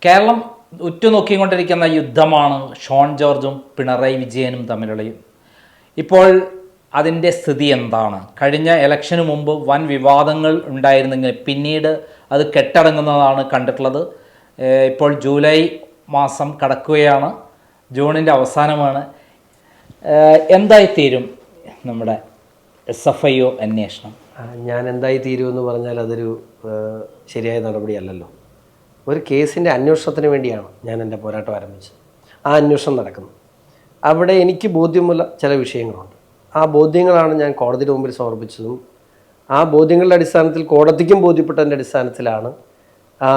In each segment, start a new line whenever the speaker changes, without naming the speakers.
കേരളം ഉറ്റുനോക്കിക്കൊണ്ടിരിക്കുന്ന യുദ്ധമാണ് ഷോൺ ജോർജും പിണറായി വിജയനും തമ്മിലുള്ള. ഇപ്പോൾ അതിൻ്റെ സ്ഥിതി എന്താണ്? കഴിഞ്ഞ ഇലക്ഷന് മുമ്പ് വൻ വിവാദങ്ങൾ ഉണ്ടായിരുന്നെങ്കിൽ പിന്നീട് അത് കെട്ടടങ്ങുന്നതാണ് കണ്ടിട്ടുള്ളത്. ഇപ്പോൾ ജൂലൈ മാസം കടക്കുകയാണ്, ജൂണിൻ്റെ അവസാനമാണ്. എന്തായിത്തീരും നമ്മുടെ SFIO അന്വേഷണം?
ഞാൻ എന്തായി തീരുമെന്ന് പറഞ്ഞാൽ അതൊരു ശരിയായ നടപടിയല്ലല്ലോ. ഒരു കേസിൻ്റെ അന്വേഷണത്തിന് വേണ്ടിയാണ് ഞാൻ എൻ്റെ പോരാട്ടം ആരംഭിച്ചത്. ആ അന്വേഷണം നടക്കുന്നു. അവിടെ എനിക്ക് ബോധ്യമുള്ള ചില വിഷയങ്ങളുണ്ട്. ആ ബോധ്യങ്ങളാണ് ഞാൻ കോടതിയുടെ മുമ്പിൽ സമർപ്പിച്ചതും. ആ ബോധ്യങ്ങളുടെ അടിസ്ഥാനത്തിൽ കോടതിക്കും ബോധ്യപ്പെട്ടതിൻ്റെ അടിസ്ഥാനത്തിലാണ് ആ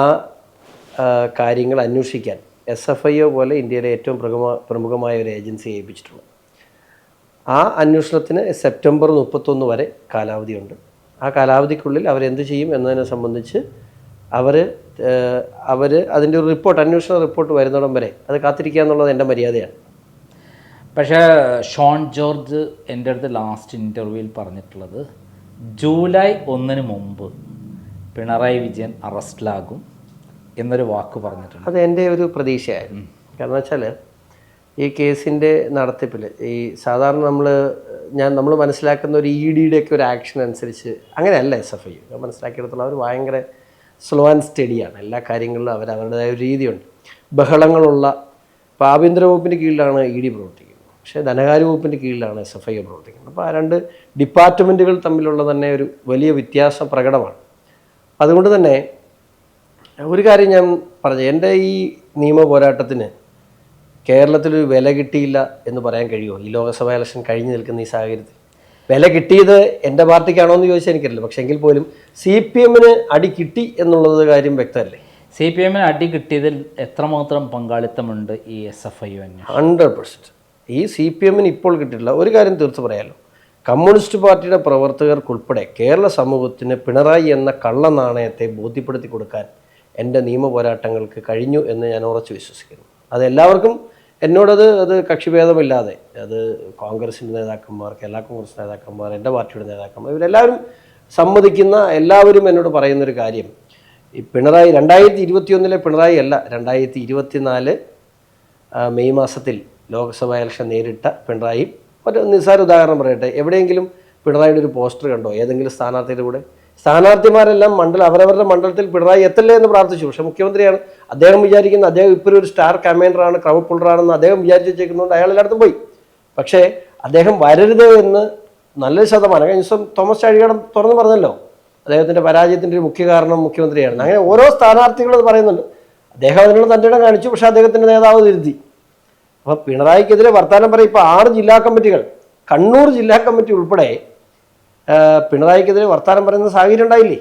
കാര്യങ്ങൾ അന്വേഷിക്കാൻ SFIO പോലെ ഇന്ത്യയിലെ ഏറ്റവും പ്രമുഖമായ ഒരു ഏജൻസിയെ ഏൽപ്പിച്ചിട്ടുള്ളത്. ആ അന്വേഷണത്തിന് സെപ്റ്റംബർ 31 വരെ കാലാവധിയുണ്ട്. ആ കാലാവധിക്കുള്ളിൽ അവരെന്ത് ചെയ്യും എന്നതിനെ സംബന്ധിച്ച് അവർ അതിൻ്റെ ഒരു റിപ്പോർട്ട്, അന്വേഷണ റിപ്പോർട്ട് വരുന്നിടം വരെ അത് കാത്തിരിക്കുക എന്നുള്ളത് എൻ്റെ മര്യാദയാണ്.
പക്ഷേ ഷോൺ ജോർജ് എൻ്റെ അടുത്ത് ലാസ്റ്റ് ഇൻ്റർവ്യൂവിൽ പറഞ്ഞിട്ടുള്ളത് ജൂലൈ 1 മുമ്പ് പിണറായി വിജയൻ അറസ്റ്റിലാകും എന്നൊരു വാക്ക് പറഞ്ഞിട്ടുണ്ട്.
അത് എൻ്റെ ഒരു പ്രതീക്ഷയായിരുന്നു. കാരണം വെച്ചാൽ ഈ കേസിൻ്റെ നടത്തിപ്പിൽ ഈ സാധാരണ നമ്മൾ മനസ്സിലാക്കുന്ന ഒരു EDയുടെ ഒക്കെ ഒരു ആക്ഷൻ അനുസരിച്ച് അങ്ങനെയല്ല SFIO മനസ്സിലാക്കിയെടുത്തുള്ള. അവർ ഭയങ്കര സ്ലോ ആൻഡ് സ്റ്റഡിയാണ്. എല്ലാ കാര്യങ്ങളിലും അവരുടേതായ ഒരു രീതിയുണ്ട്. ബഹളങ്ങളുള്ള ഇപ്പോൾ ആഭ്യന്തര വകുപ്പിൻ്റെ കീഴിലാണ് ED പ്രവർത്തിക്കുന്നത്, പക്ഷേ ധനകാര്യ വകുപ്പിൻ്റെ കീഴിലാണ് SFIO പ്രവർത്തിക്കുന്നത്. അപ്പോൾ ആ രണ്ട് ഡിപ്പാർട്ട്മെൻറ്റുകൾ തമ്മിലുള്ള തന്നെ ഒരു വലിയ വ്യത്യാസം പ്രകടമാണ്. അതുകൊണ്ട് തന്നെ ഒരു കാര്യം ഞാൻ പറഞ്ഞു, എൻ്റെ ഈ നിയമ പോരാട്ടത്തിന് കേരളത്തിലൊരു വില കിട്ടിയില്ല എന്ന് പറയാൻ കഴിയുമോ? ഈ ലോക്സഭാ ഇലക്ഷൻ കഴിഞ്ഞ് നിൽക്കുന്ന ഈ സാഹചര്യത്തിൽ വില കിട്ടിയത് എൻ്റെ പാർട്ടിക്കാണോ എന്ന് ചോദിച്ചാൽ എനിക്കറിയില്ല. പക്ഷേ എങ്കിൽ പോലും CPMന് അടി കിട്ടി എന്നുള്ളത് കാര്യം വ്യക്തമല്ലേ?
CPMന് അടി കിട്ടിയതിൽ എത്രമാത്രം പങ്കാളിത്തമുണ്ട് ഈ SFIO?
100%. ഈ CPMന് ഇപ്പോൾ കിട്ടിയിട്ടില്ല. ഒരു കാര്യം തീർത്ത് പറയാമല്ലോ, കമ്മ്യൂണിസ്റ്റ് പാർട്ടിയുടെ പ്രവർത്തകർക്കുൾപ്പെടെ കേരള സമൂഹത്തിന് പിണറായി എന്ന കള്ളനാണയത്തെ ബോധ്യപ്പെടുത്തി കൊടുക്കാൻ എൻ്റെ നിയമ പോരാട്ടങ്ങൾക്ക് കഴിഞ്ഞു എന്ന് ഞാൻ ഉറച്ചു വിശ്വസിക്കുന്നു. അതെല്ലാവർക്കും അത് കക്ഷിഭേദമില്ലാതെ, അത് കോൺഗ്രസിൻ്റെ നേതാക്കന്മാർ, കേരള കോൺഗ്രസ് നേതാക്കന്മാർ, എൻ്റെ പാർട്ടിയുടെ നേതാക്കന്മാർ, ഇവരെല്ലാവരും സമ്മതിക്കുന്ന, എല്ലാവരും എന്നോട് പറയുന്നൊരു കാര്യം, ഈ പിണറായി 2021 പിണറായി അല്ല, 2024 മെയ് മാസത്തിൽ ലോക്സഭാ ഇലക്ഷൻ നേരിട്ട പിണറായി. ഒരു നിസ്സാര ഉദാഹരണം പറയട്ടെ, എവിടെയെങ്കിലും പിണറായിയുടെ ഒരു പോസ്റ്റർ കണ്ടോ ഏതെങ്കിലും സ്ഥാനാർത്ഥിയുടെ കൂടെ? സ്ഥാനാർത്ഥിമാരെല്ലാം അവരവരുടെ മണ്ഡലത്തിൽ പിണറായി എത്തല്ലേ എന്ന് പ്രാർത്ഥിച്ചു. പക്ഷേ മുഖ്യമന്ത്രിയാണ്. അദ്ദേഹം ഇപ്പോൾ ഒരു സ്റ്റാർ കമാൻഡറാണ്, ക്രൗഡ് പുള്ളറാണെന്ന് അദ്ദേഹം വിചാരിച്ചു വെച്ചേക്കുന്നതുകൊണ്ട് അയാൾ എല്ലായിടത്തും പോയി. പക്ഷേ അദ്ദേഹം വരരുത് എന്ന് നല്ലൊരു ശതമാനം, കഴിഞ്ഞ ദിവസം തോമസ് ചാഴികാടൻ തുറന്നു പറഞ്ഞല്ലോ, അദ്ദേഹത്തിൻ്റെ പരാജയത്തിൻ്റെ ഒരു മുഖ്യ കാരണം മുഖ്യമന്ത്രിയാണ്. അങ്ങനെ ഓരോ സ്ഥാനാർത്ഥികളും അത് പറയുന്നുണ്ട്. അദ്ദേഹം അതിനുള്ള തൻ്റെ ഇടം കാണിച്ചു, പക്ഷേ അദ്ദേഹത്തിൻ്റെ നേതാവ് തിരുത്തി. അപ്പോൾ പിണറായിക്കെതിരെ വർത്താനം പറയും. ഇപ്പോൾ 6 ജില്ലാ കമ്മിറ്റികൾ, കണ്ണൂർ ജില്ലാ കമ്മിറ്റി ഉൾപ്പെടെ പിണറായിക്കെതിരെ വർത്താനം പറയുന്ന സാഹചര്യം ഉണ്ടായില്ലേ?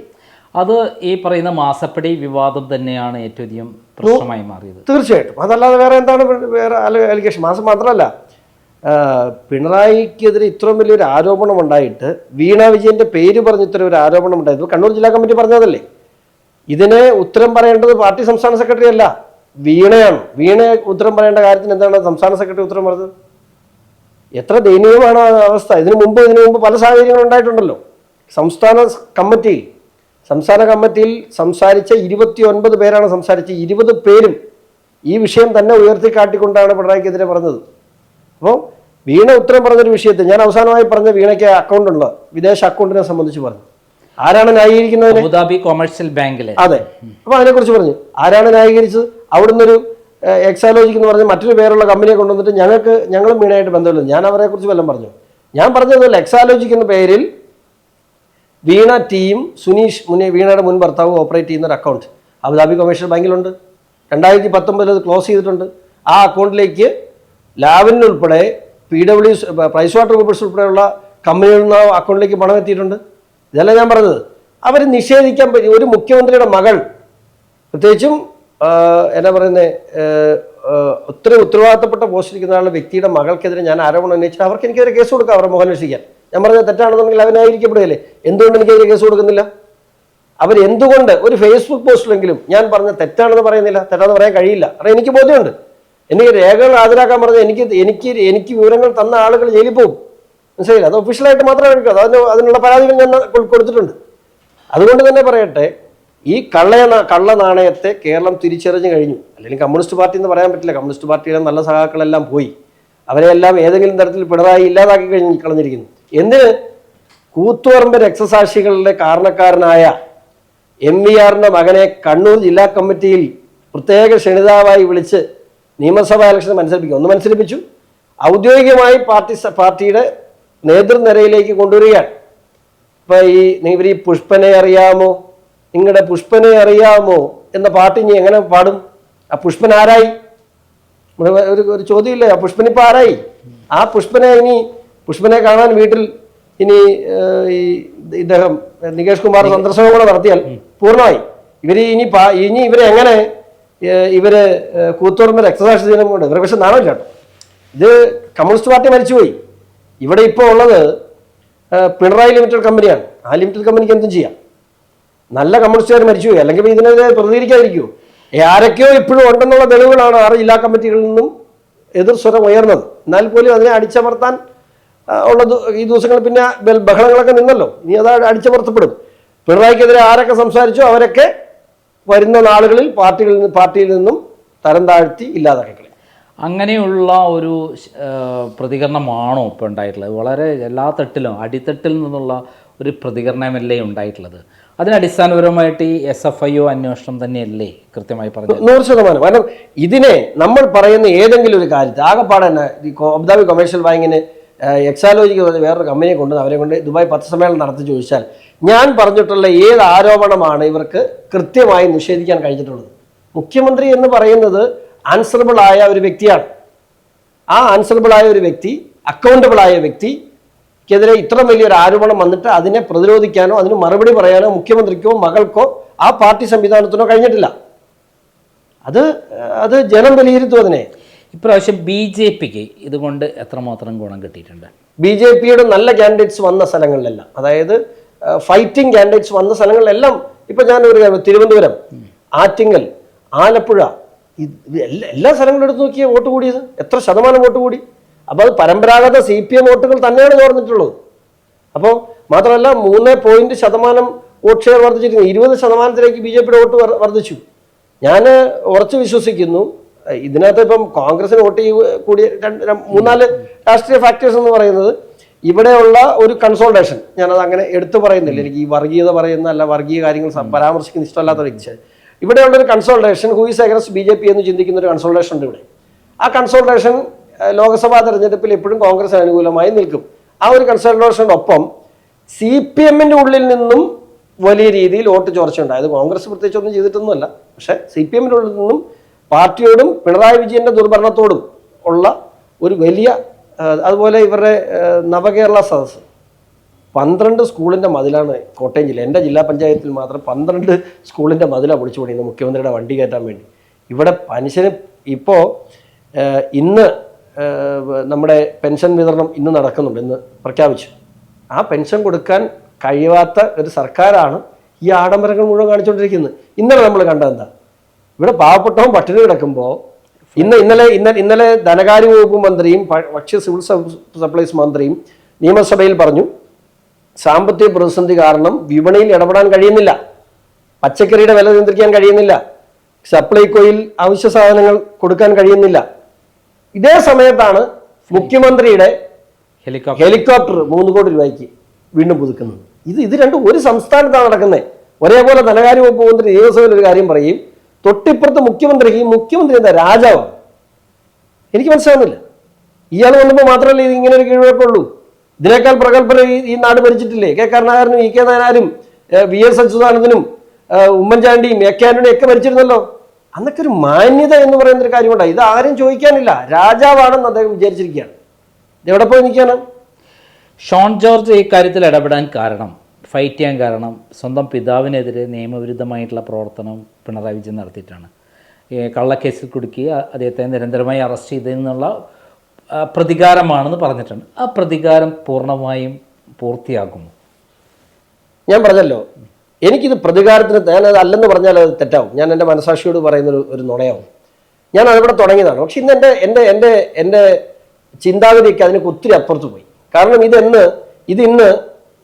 അത് ഈ പറയുന്ന മാസപ്പടി വിവാദം തന്നെയാണ് ഏറ്റവും അധികം പ്രശ്നമായി മാറിയത്.
തീർച്ചയായിട്ടും. അതല്ലാതെ വേറെ അലിഗേഷൻ മാസം മാത്രമല്ല, പിണറായിക്കെതിരെ ഇത്രയും വലിയൊരു ആരോപണം ഉണ്ടായിട്ട് വീണ വിജയന്റെ പേര് പറഞ്ഞ് ഇത്ര ഒരു ആരോപണം ഉണ്ടായത് കണ്ണൂർ ജില്ലാ കമ്മിറ്റി പറഞ്ഞതല്ലേ? ഇതിന് ഉത്തരം പറയേണ്ടത് പാർട്ടി സംസ്ഥാന സെക്രട്ടറി അല്ല, വീണയാണ്. വീണ ഉത്തരം പറയേണ്ട കാര്യത്തിന് എന്താണ് സംസ്ഥാന സെക്രട്ടറി ഉത്തരം പറഞ്ഞത്? എത്ര ദയനീയമാണ് ആ അവസ്ഥ. ഇതിനു മുമ്പ് പല സാഹചര്യങ്ങളും ഉണ്ടായിട്ടുണ്ടല്ലോ. സംസ്ഥാന കമ്മിറ്റിയിൽ സംസാരിച്ച 29 പേരാണ് സംസാരിച്ചത്. 20 പേരും ഈ വിഷയം തന്നെ ഉയർത്തിക്കാട്ടിക്കൊണ്ടാണ് പിണറായിക്കെതിരെ പറഞ്ഞത്. അപ്പോൾ വീണ ഉത്തരം പറഞ്ഞൊരു വിഷയത്തിൽ ഞാൻ അവസാനമായി പറഞ്ഞ വീണയ്ക്ക് അക്കൗണ്ട് ഉണ്ട്, വിദേശ അക്കൗണ്ടിനെ സംബന്ധിച്ച് പറഞ്ഞു. ആരാണ് ന്യായീകരിക്കുന്നത്?
അബുദാബി കൊമേഴ്സ്യൽ ബാങ്കിലെ.
അതെ. അപ്പോൾ അതിനെക്കുറിച്ച് പറഞ്ഞു. ആരാണ് ന്യായീകരിച്ചത്? അവിടുന്നൊരു എക്സാലോജിക് എന്ന് പറഞ്ഞ് മറ്റൊരു പേരുള്ള കമ്പനിയെ കൊണ്ടുവന്നിട്ട് ഞങ്ങളും വീണയായിട്ട് ബന്ധമില്ല. ഞാൻ അവരെക്കുറിച്ച് വല്ലതും പറഞ്ഞു? ഞാൻ പറഞ്ഞതല്ല. എക്സാലോജിക് എന്ന പേരിൽ വീണ ടീം സുനീഷ് വീണയുടെ മുൻ ഭർത്താവ് ഓപ്പറേറ്റ് ചെയ്യുന്ന ഒരു അക്കൗണ്ട് അബുദാബി കൊമേഴ്ഷ്യൽ ബാങ്കിലുണ്ട്. 2019 അത് ക്ലോസ് ചെയ്തിട്ടുണ്ട്. ആ അക്കൗണ്ടിലേക്ക് ലാവലിനുൾപ്പെടെ PW പ്രൈസ് വാട്ടർ കൂപ്പേഴ്സ് ഉൾപ്പെടെയുള്ള കമ്പനികളിൽ നിന്ന് അക്കൗണ്ടിലേക്ക് പണം എത്തിയിട്ടുണ്ട്. ഇതല്ല ഞാൻ പറഞ്ഞത്. അവർ നിഷേധിക്കാൻ പറ്റും. ഒരു മുഖ്യമന്ത്രിയുടെ മകൾ, പ്രത്യേകിച്ചും എന്നാ പറയുന്നത്, ഒത്തിരി ഉത്തരവാദിത്തപ്പെട്ട പോസ്റ്റിരിക്കുന്ന ആളുടെ വ്യക്തിയുടെ മകൾക്കെതിരെ ഞാൻ ആരോപണം ഉന്നയിച്ചാൽ അവർക്ക് എനിക്കെതിരെ കേസ് കൊടുക്കാം, അവരെ മുഖാന്വേഷിക്കാൻ. ഞാൻ പറഞ്ഞത് തെറ്റാണെന്നുണ്ടെങ്കിൽ അവനായിരിക്കപ്പെടുകയല്ലേ? എന്തുകൊണ്ട് എനിക്കെതിരെ കേസ് കൊടുക്കുന്നില്ല? അവരെന്തുകൊണ്ട് ഒരു ഫേസ്ബുക്ക് പോസ്റ്റിലെങ്കിലും ഞാൻ പറഞ്ഞ തെറ്റാണെന്ന് പറയുന്നില്ല? തെറ്റാണെന്ന് പറയാൻ കഴിയില്ല. കാരണം എനിക്ക് ബോധ്യമുണ്ട്. എനിക്ക് രേഖകൾ ഹാജരാക്കാൻ പറഞ്ഞാൽ എനിക്ക് വിവരങ്ങൾ തന്ന ആളുകൾ ജയിലിൽ പോകും. മനസ്സിലായില്ല? അത് ഒഫീഷ്യലായിട്ട് മാത്രമേ എടുക്കൂ. അതിനുള്ള പരാതികൾ ഞാൻ കൊടുത്തിട്ടുണ്ട്. അതുകൊണ്ട് തന്നെ പറയട്ടെ, ഈ കള്ള നാണയത്തെ കേരളം തിരിച്ചറിഞ്ഞു കഴിഞ്ഞു. അല്ലെങ്കിൽ കമ്മ്യൂണിസ്റ്റ് പാർട്ടി എന്ന് പറയാൻ പറ്റില്ല. കമ്മ്യൂണിസ്റ്റ് പാർട്ടിയിലെ നല്ല സഖാക്കളെല്ലാം പോയി. അവരെല്ലാം ഏതെങ്കിലും തരത്തിൽ പിണറായി ഇല്ലാതാക്കി കളഞ്ഞിരിക്കുന്നു. എന്തിന്? കൂത്തുപറമ്പ് രക്തസാക്ഷികളുടെ കാരണക്കാരനായ MVRന്റെ മകനെ കണ്ണൂർ ജില്ലാ കമ്മിറ്റിയിൽ പ്രത്യേക ക്ഷണിതാവായി വിളിച്ച് നിയമസഭാ ഇലക്ഷന് മത്സരിപ്പിക്കും. ഒന്ന് മത്സരിപ്പിച്ചു, ഔദ്യോഗികമായി പാർട്ടിയുടെ നേതൃനിരയിലേക്ക് കൊണ്ടുവരികയാണ്. ഇപ്പൊ ഇവർ ഈ പുഷ്പനെ അറിയാമോ, നിങ്ങളുടെ പുഷ്പനെ അറിയാമോ എന്ന പാട്ട് ഇനി എങ്ങനെ പാടും? ആ പുഷ്പൻ ആരായി? ഒരു ചോദ്യമില്ലേ, ആ പുഷ്പൻ ഇപ്പൊ ആരായി? ആ പുഷ്പനെ കാണാൻ വീട്ടിൽ ഇനി ഇദ്ദേഹം നികേഷ് കുമാർ സന്ദർശനം കൂടെ നടത്തിയാൽ പൂർണ്ണമായി. ഇനി ഇവരെങ്ങനെ കൂത്തുപറമ്പ് രക്തസാക്ഷി ദിനം കൊണ്ട് ഇവരെ പക്ഷെ നാണമില്ല കേട്ടോ. ഇത് കമ്മ്യൂണിസ്റ്റ് പാർട്ടി മരിച്ചുപോയി. ഇവിടെ ഇപ്പോൾ ഉള്ളത് പിണറായി ലിമിറ്റഡ് കമ്പനിയാണ്. ആ ലിമിറ്റഡ് കമ്പനിക്ക് എന്തും ചെയ്യാം. നല്ല കമ്മ്യൂണിസ്റ്റുകാർ മരിച്ചുപോയി. അല്ലെങ്കിൽ ഇതിനെതിരെ പ്രതികരിക്കാതിരിക്കുമോ? ആരൊക്കെയോ ഇപ്പോഴും ഉണ്ടെന്നുള്ള തെളിവുകളാണ് 6 ജില്ലാ കമ്മിറ്റികളിൽ നിന്നും എതിർ സ്വരം ഉയർന്നത്. എന്നാൽ പോലും അതിനെ അടിച്ചമർത്താൻ ഉള്ളത് ഈ ദിവസങ്ങൾ പിന്നെ ബഹളങ്ങളൊക്കെ നിന്നല്ലോ. ഇനി അത് അടിച്ചമർത്തപ്പെടും. പിണറായിക്കെതിരെ ആരൊക്കെ സംസാരിച്ചോ അവരൊക്കെ വരുന്ന നാളുകളിൽ പാർട്ടിയിൽ നിന്നും തരം താഴ്ത്തി ഇല്ലാതാക്കി.
അങ്ങനെയുള്ള ഒരു പ്രതികരണമാണോ ഇപ്പോൾ ഉണ്ടായിട്ടുള്ളത്? വളരെ എല്ലാ തട്ടിലും അടിത്തട്ടിൽ നിന്നുള്ള ഒരു പ്രതികരണമല്ലേ ഉണ്ടായിട്ടുള്ളത്? അതിനടിസ്ഥാനപരമായിട്ട് ഈ SFIO അന്വേഷണം തന്നെയല്ലേ കൃത്യമായി പറഞ്ഞത്?
100%. കാരണം ഇതിനെ നമ്മൾ പറയുന്ന ഏതെങ്കിലും ഒരു കാര്യത്തിൽ ആകെപ്പാടെ തന്നെ ഈ അബുദാബി കൊമേഴ്ഷ്യൽ ബാങ്കിന് എക്സാലോജിക്ക് വേറൊരു കമ്പനിയെ കൊണ്ട് അവരെ കൊണ്ട് ദുബായ് പത്രസമ്മേളനം നടത്തി ചോദിച്ചാൽ ഞാൻ പറഞ്ഞിട്ടുള്ള ഏത് ആരോപണമാണ് ഇവർക്ക് കൃത്യമായി നിഷേധിക്കാൻ കഴിഞ്ഞിട്ടുള്ളത്? മുഖ്യമന്ത്രി എന്ന് പറയുന്നത് ആൻസറബിൾ ആയ ഒരു വ്യക്തിയാണ്. ആ ആൻസറബിൾ ആയ ഒരു വ്യക്തി, അക്കൗണ്ടബിൾ ആയ വ്യക്തിക്കെതിരെ ഇത്ര വലിയൊരു ആരോപണം വന്നിട്ട് അതിനെ പ്രതിരോധിക്കാനോ അതിന് മറുപടി പറയാനോ മുഖ്യമന്ത്രിക്കോ മകൾക്കോ ആ പാർട്ടി സംവിധാനത്തിനോ കഴിഞ്ഞിട്ടില്ല. അത് ജനം വിലയിരുത്തും അതിനെ.
ഇപ്രാവശ്യം BJPക്ക് ഇതുകൊണ്ട് എത്രമാത്രം ഗുണം കിട്ടിയിട്ടുണ്ട്?
BJPയുടെ നല്ല കാൻഡിഡേറ്റ്സ് വന്ന സ്ഥലങ്ങളിലെല്ലാം, അതായത് ഫൈറ്റിംഗ് കാൻഡിഡേറ്റ്സ് വന്ന സ്ഥലങ്ങളിലെല്ലാം, ഇപ്പൊ ഞാൻ ഒരു തിരുവനന്തപുരം, ആറ്റിങ്ങൽ, ആലപ്പുഴ, എല്ലാ സ്ഥലങ്ങളും എടുത്ത് നോക്കിയാൽ വോട്ട് കൂടിയത് എത്ര ശതമാനം വോട്ട് കൂടി? അപ്പോൾ അത് പരമ്പരാഗത CPM വോട്ടുകൾ തന്നെയാണ് ചോർന്നിട്ടുള്ളത്. അപ്പോൾ മാത്രമല്ല 3% വോട്ട് ഷെയർ വർദ്ധിച്ചിരിക്കുന്നു. 20% BJPയുടെ വോട്ട് വർദ്ധിച്ചു. ഞാൻ ഉറച്ചു വിശ്വസിക്കുന്നു ഇതിനകത്ത് ഇപ്പം കോൺഗ്രസിന് വോട്ട് കൂടിയ 3-4 രാഷ്ട്രീയ ഫാക്ടേഴ്സ് എന്ന് പറയുന്നത് ഇവിടെയുള്ള ഒരു കൺസോൾട്ടേഷൻ. ഞാനത് അങ്ങനെ എടുത്തു പറയുന്നില്ല, എനിക്ക് ഈ വർഗീയത പറയുന്ന അല്ല വർഗീയ കാര്യങ്ങൾ പരാമർശിക്കുന്ന ഇഷ്ടമല്ലാത്ത വ്യക്തിയാണ്. ഇവിടെയുള്ളൊരു consultation who is against BJP എന്ന് ചിന്തിക്കുന്ന ഒരു കൺസോൾട്ടേഷൻ ഉണ്ട് ഇവിടെ. ആ കൺസോൾട്ടേഷൻ ലോക്സഭാ തെരഞ്ഞെടുപ്പിൽ എപ്പോഴും കോൺഗ്രസിന് അനുകൂലമായി നിൽക്കും. ആ ഒരു കൺസോൾട്ടേഷനൊപ്പം CPMന്റെ ഉള്ളിൽ നിന്നും വലിയ രീതിയിൽ വോട്ട് ചോർച്ചയുണ്ടായത്. കോൺഗ്രസ് പ്രത്യേകിച്ച് ഒന്നും ചെയ്തിട്ടൊന്നുമല്ല, പക്ഷേ CPMന്റെ ഉള്ളിൽ നിന്നും പാർട്ടിയോടും പിണറായി വിജയന്റെ ദുർഭരണത്തോടും ഉള്ള ഒരു വലിയ, അതുപോലെ ഇവരുടെ നവകേരള സദസ്സ് 12 സ്കൂളിൻ്റെ മതിലാണ് കോട്ടയം ജില്ല. എൻ്റെ ജില്ലാ പഞ്ചായത്തിൽ മാത്രം 12 സ്കൂളിൻ്റെ മതിലാണ് പൊളിച്ചു പണിയുന്നത് മുഖ്യമന്ത്രിയുടെ വണ്ടി കയറ്റാൻ വേണ്ടി. ഇവിടെ മനുഷ്യന് ഇപ്പോൾ ഇന്ന് നമ്മുടെ പെൻഷൻ വിതരണം ഇന്ന് നടക്കുന്നുണ്ട്, ഇന്ന് പ്രഖ്യാപിച്ചു. ആ പെൻഷൻ കൊടുക്കാൻ കഴിയാത്ത ഒരു സർക്കാരാണ് ഈ ആഡംബരങ്ങൾ മുഴുവൻ കാണിച്ചുകൊണ്ടിരിക്കുന്നത്. ഇന്നലെ നമ്മൾ കണ്ടതെന്താ? ഇവിടെ പാവപ്പെട്ടവൻ പട്ടിണി കിടക്കുമ്പോൾ ഇന്നലെ ധനകാര്യ വകുപ്പ് മന്ത്രിയും ഭക്ഷ്യ സിവിൽ സപ്ലൈസ് മന്ത്രിയും നിയമസഭയിൽ പറഞ്ഞു സാമ്പത്തിക പ്രതിസന്ധി കാരണം വിപണിയിൽ ഇടപെടാൻ കഴിയുന്നില്ല, പച്ചക്കറിയുടെ വില നിയന്ത്രിക്കാൻ കഴിയുന്നില്ല, സപ്ലൈകോയിൽ അവശ്യ സാധനങ്ങൾ കൊടുക്കാൻ കഴിയുന്നില്ല. ഇതേ സമയത്താണ് മുഖ്യമന്ത്രിയുടെ ഹെലികോപ്റ്റർ 3 കോടി രൂപയ്ക്ക് വീണ്ടും പുതുക്കുന്നത്. ഇത് രണ്ടും ഒരു സംസ്ഥാനത്താണ് നടക്കുന്നത്. ഒരേപോലെ ധനകാര്യ വകുപ്പ് മന്ത്രി നിയമസഭയിൽ ഒരു കാര്യം പറയും, തൊട്ടിപ്പുറത്ത് മുഖ്യമന്ത്രി എന്താ രാജാവാണ്? എനിക്ക് മനസ്സിലാവുന്നില്ല. ഇയാൾ വന്നപ്പോൾ മാത്രമല്ല ഇത് ഇങ്ങനെ ഒരു കീഴ്വഴക്കമുള്ളൂ. ഇതിനേക്കാൾ പ്രഗത്ഭർ ഈ നാട് ഭരിച്ചിട്ടില്ലേ? കെ കരുണാകരനും EK നായനാരും VS അച്യുതാനന്ദനും ഉമ്മൻചാണ്ടിയും AK ആന്റണിയും ഒക്കെ ഭരിച്ചിരുന്നല്ലോ. അന്നൊക്കെ ഒരു മാന്യത എന്ന് പറയുന്ന ഒരു കാര്യമുണ്ടായി. ഇത് ആരും ചോദിക്കാനില്ല, രാജാവാണെന്ന് അദ്ദേഹം വിചാരിച്ചിരിക്കുകയാണ്. എവിടെ പോയി നിൽക്കാനാണ്?
ഷോൺ ജോർജ് ഈ കാര്യത്തിൽ ഇടപെടാൻ കാരണം, ഫൈറ്റ് ചെയ്യാൻ കാരണം, സ്വന്തം പിതാവിനെതിരെ നിയമവിരുദ്ധമായിട്ടുള്ള പ്രവർത്തനം പിണറായി വിജയൻ നടത്തിയിട്ടാണ്. കള്ളക്കേസിൽ കുടുക്കി അദ്ദേഹത്തെ നിരന്തരമായി അറസ്റ്റ് ചെയ്തതിനുള്ള പ്രതികാരമാണെന്ന് പറഞ്ഞിട്ടുണ്ട്. ആ പ്രതികാരം പൂർണ്ണമായും പൂർത്തിയാകുമോ? ഞാൻ പറഞ്ഞല്ലോ, എനിക്കിത് പ്രതികാരത്തിന് ഞാനത് അല്ലെന്ന് പറഞ്ഞാൽ അത് തെറ്റാവും. ഞാൻ എൻ്റെ മനസാക്ഷിയോട് പറയുന്ന ഒരു നുണയാവും. ഞാൻ അതിവിടെ തുടങ്ങിയതാണ്. പക്ഷെ ഇന്ന് എൻ്റെ ചിന്താഗതിയൊക്കെ അതിനൊക്കെ ഒത്തിരി അപ്പുറത്ത് പോയി. കാരണം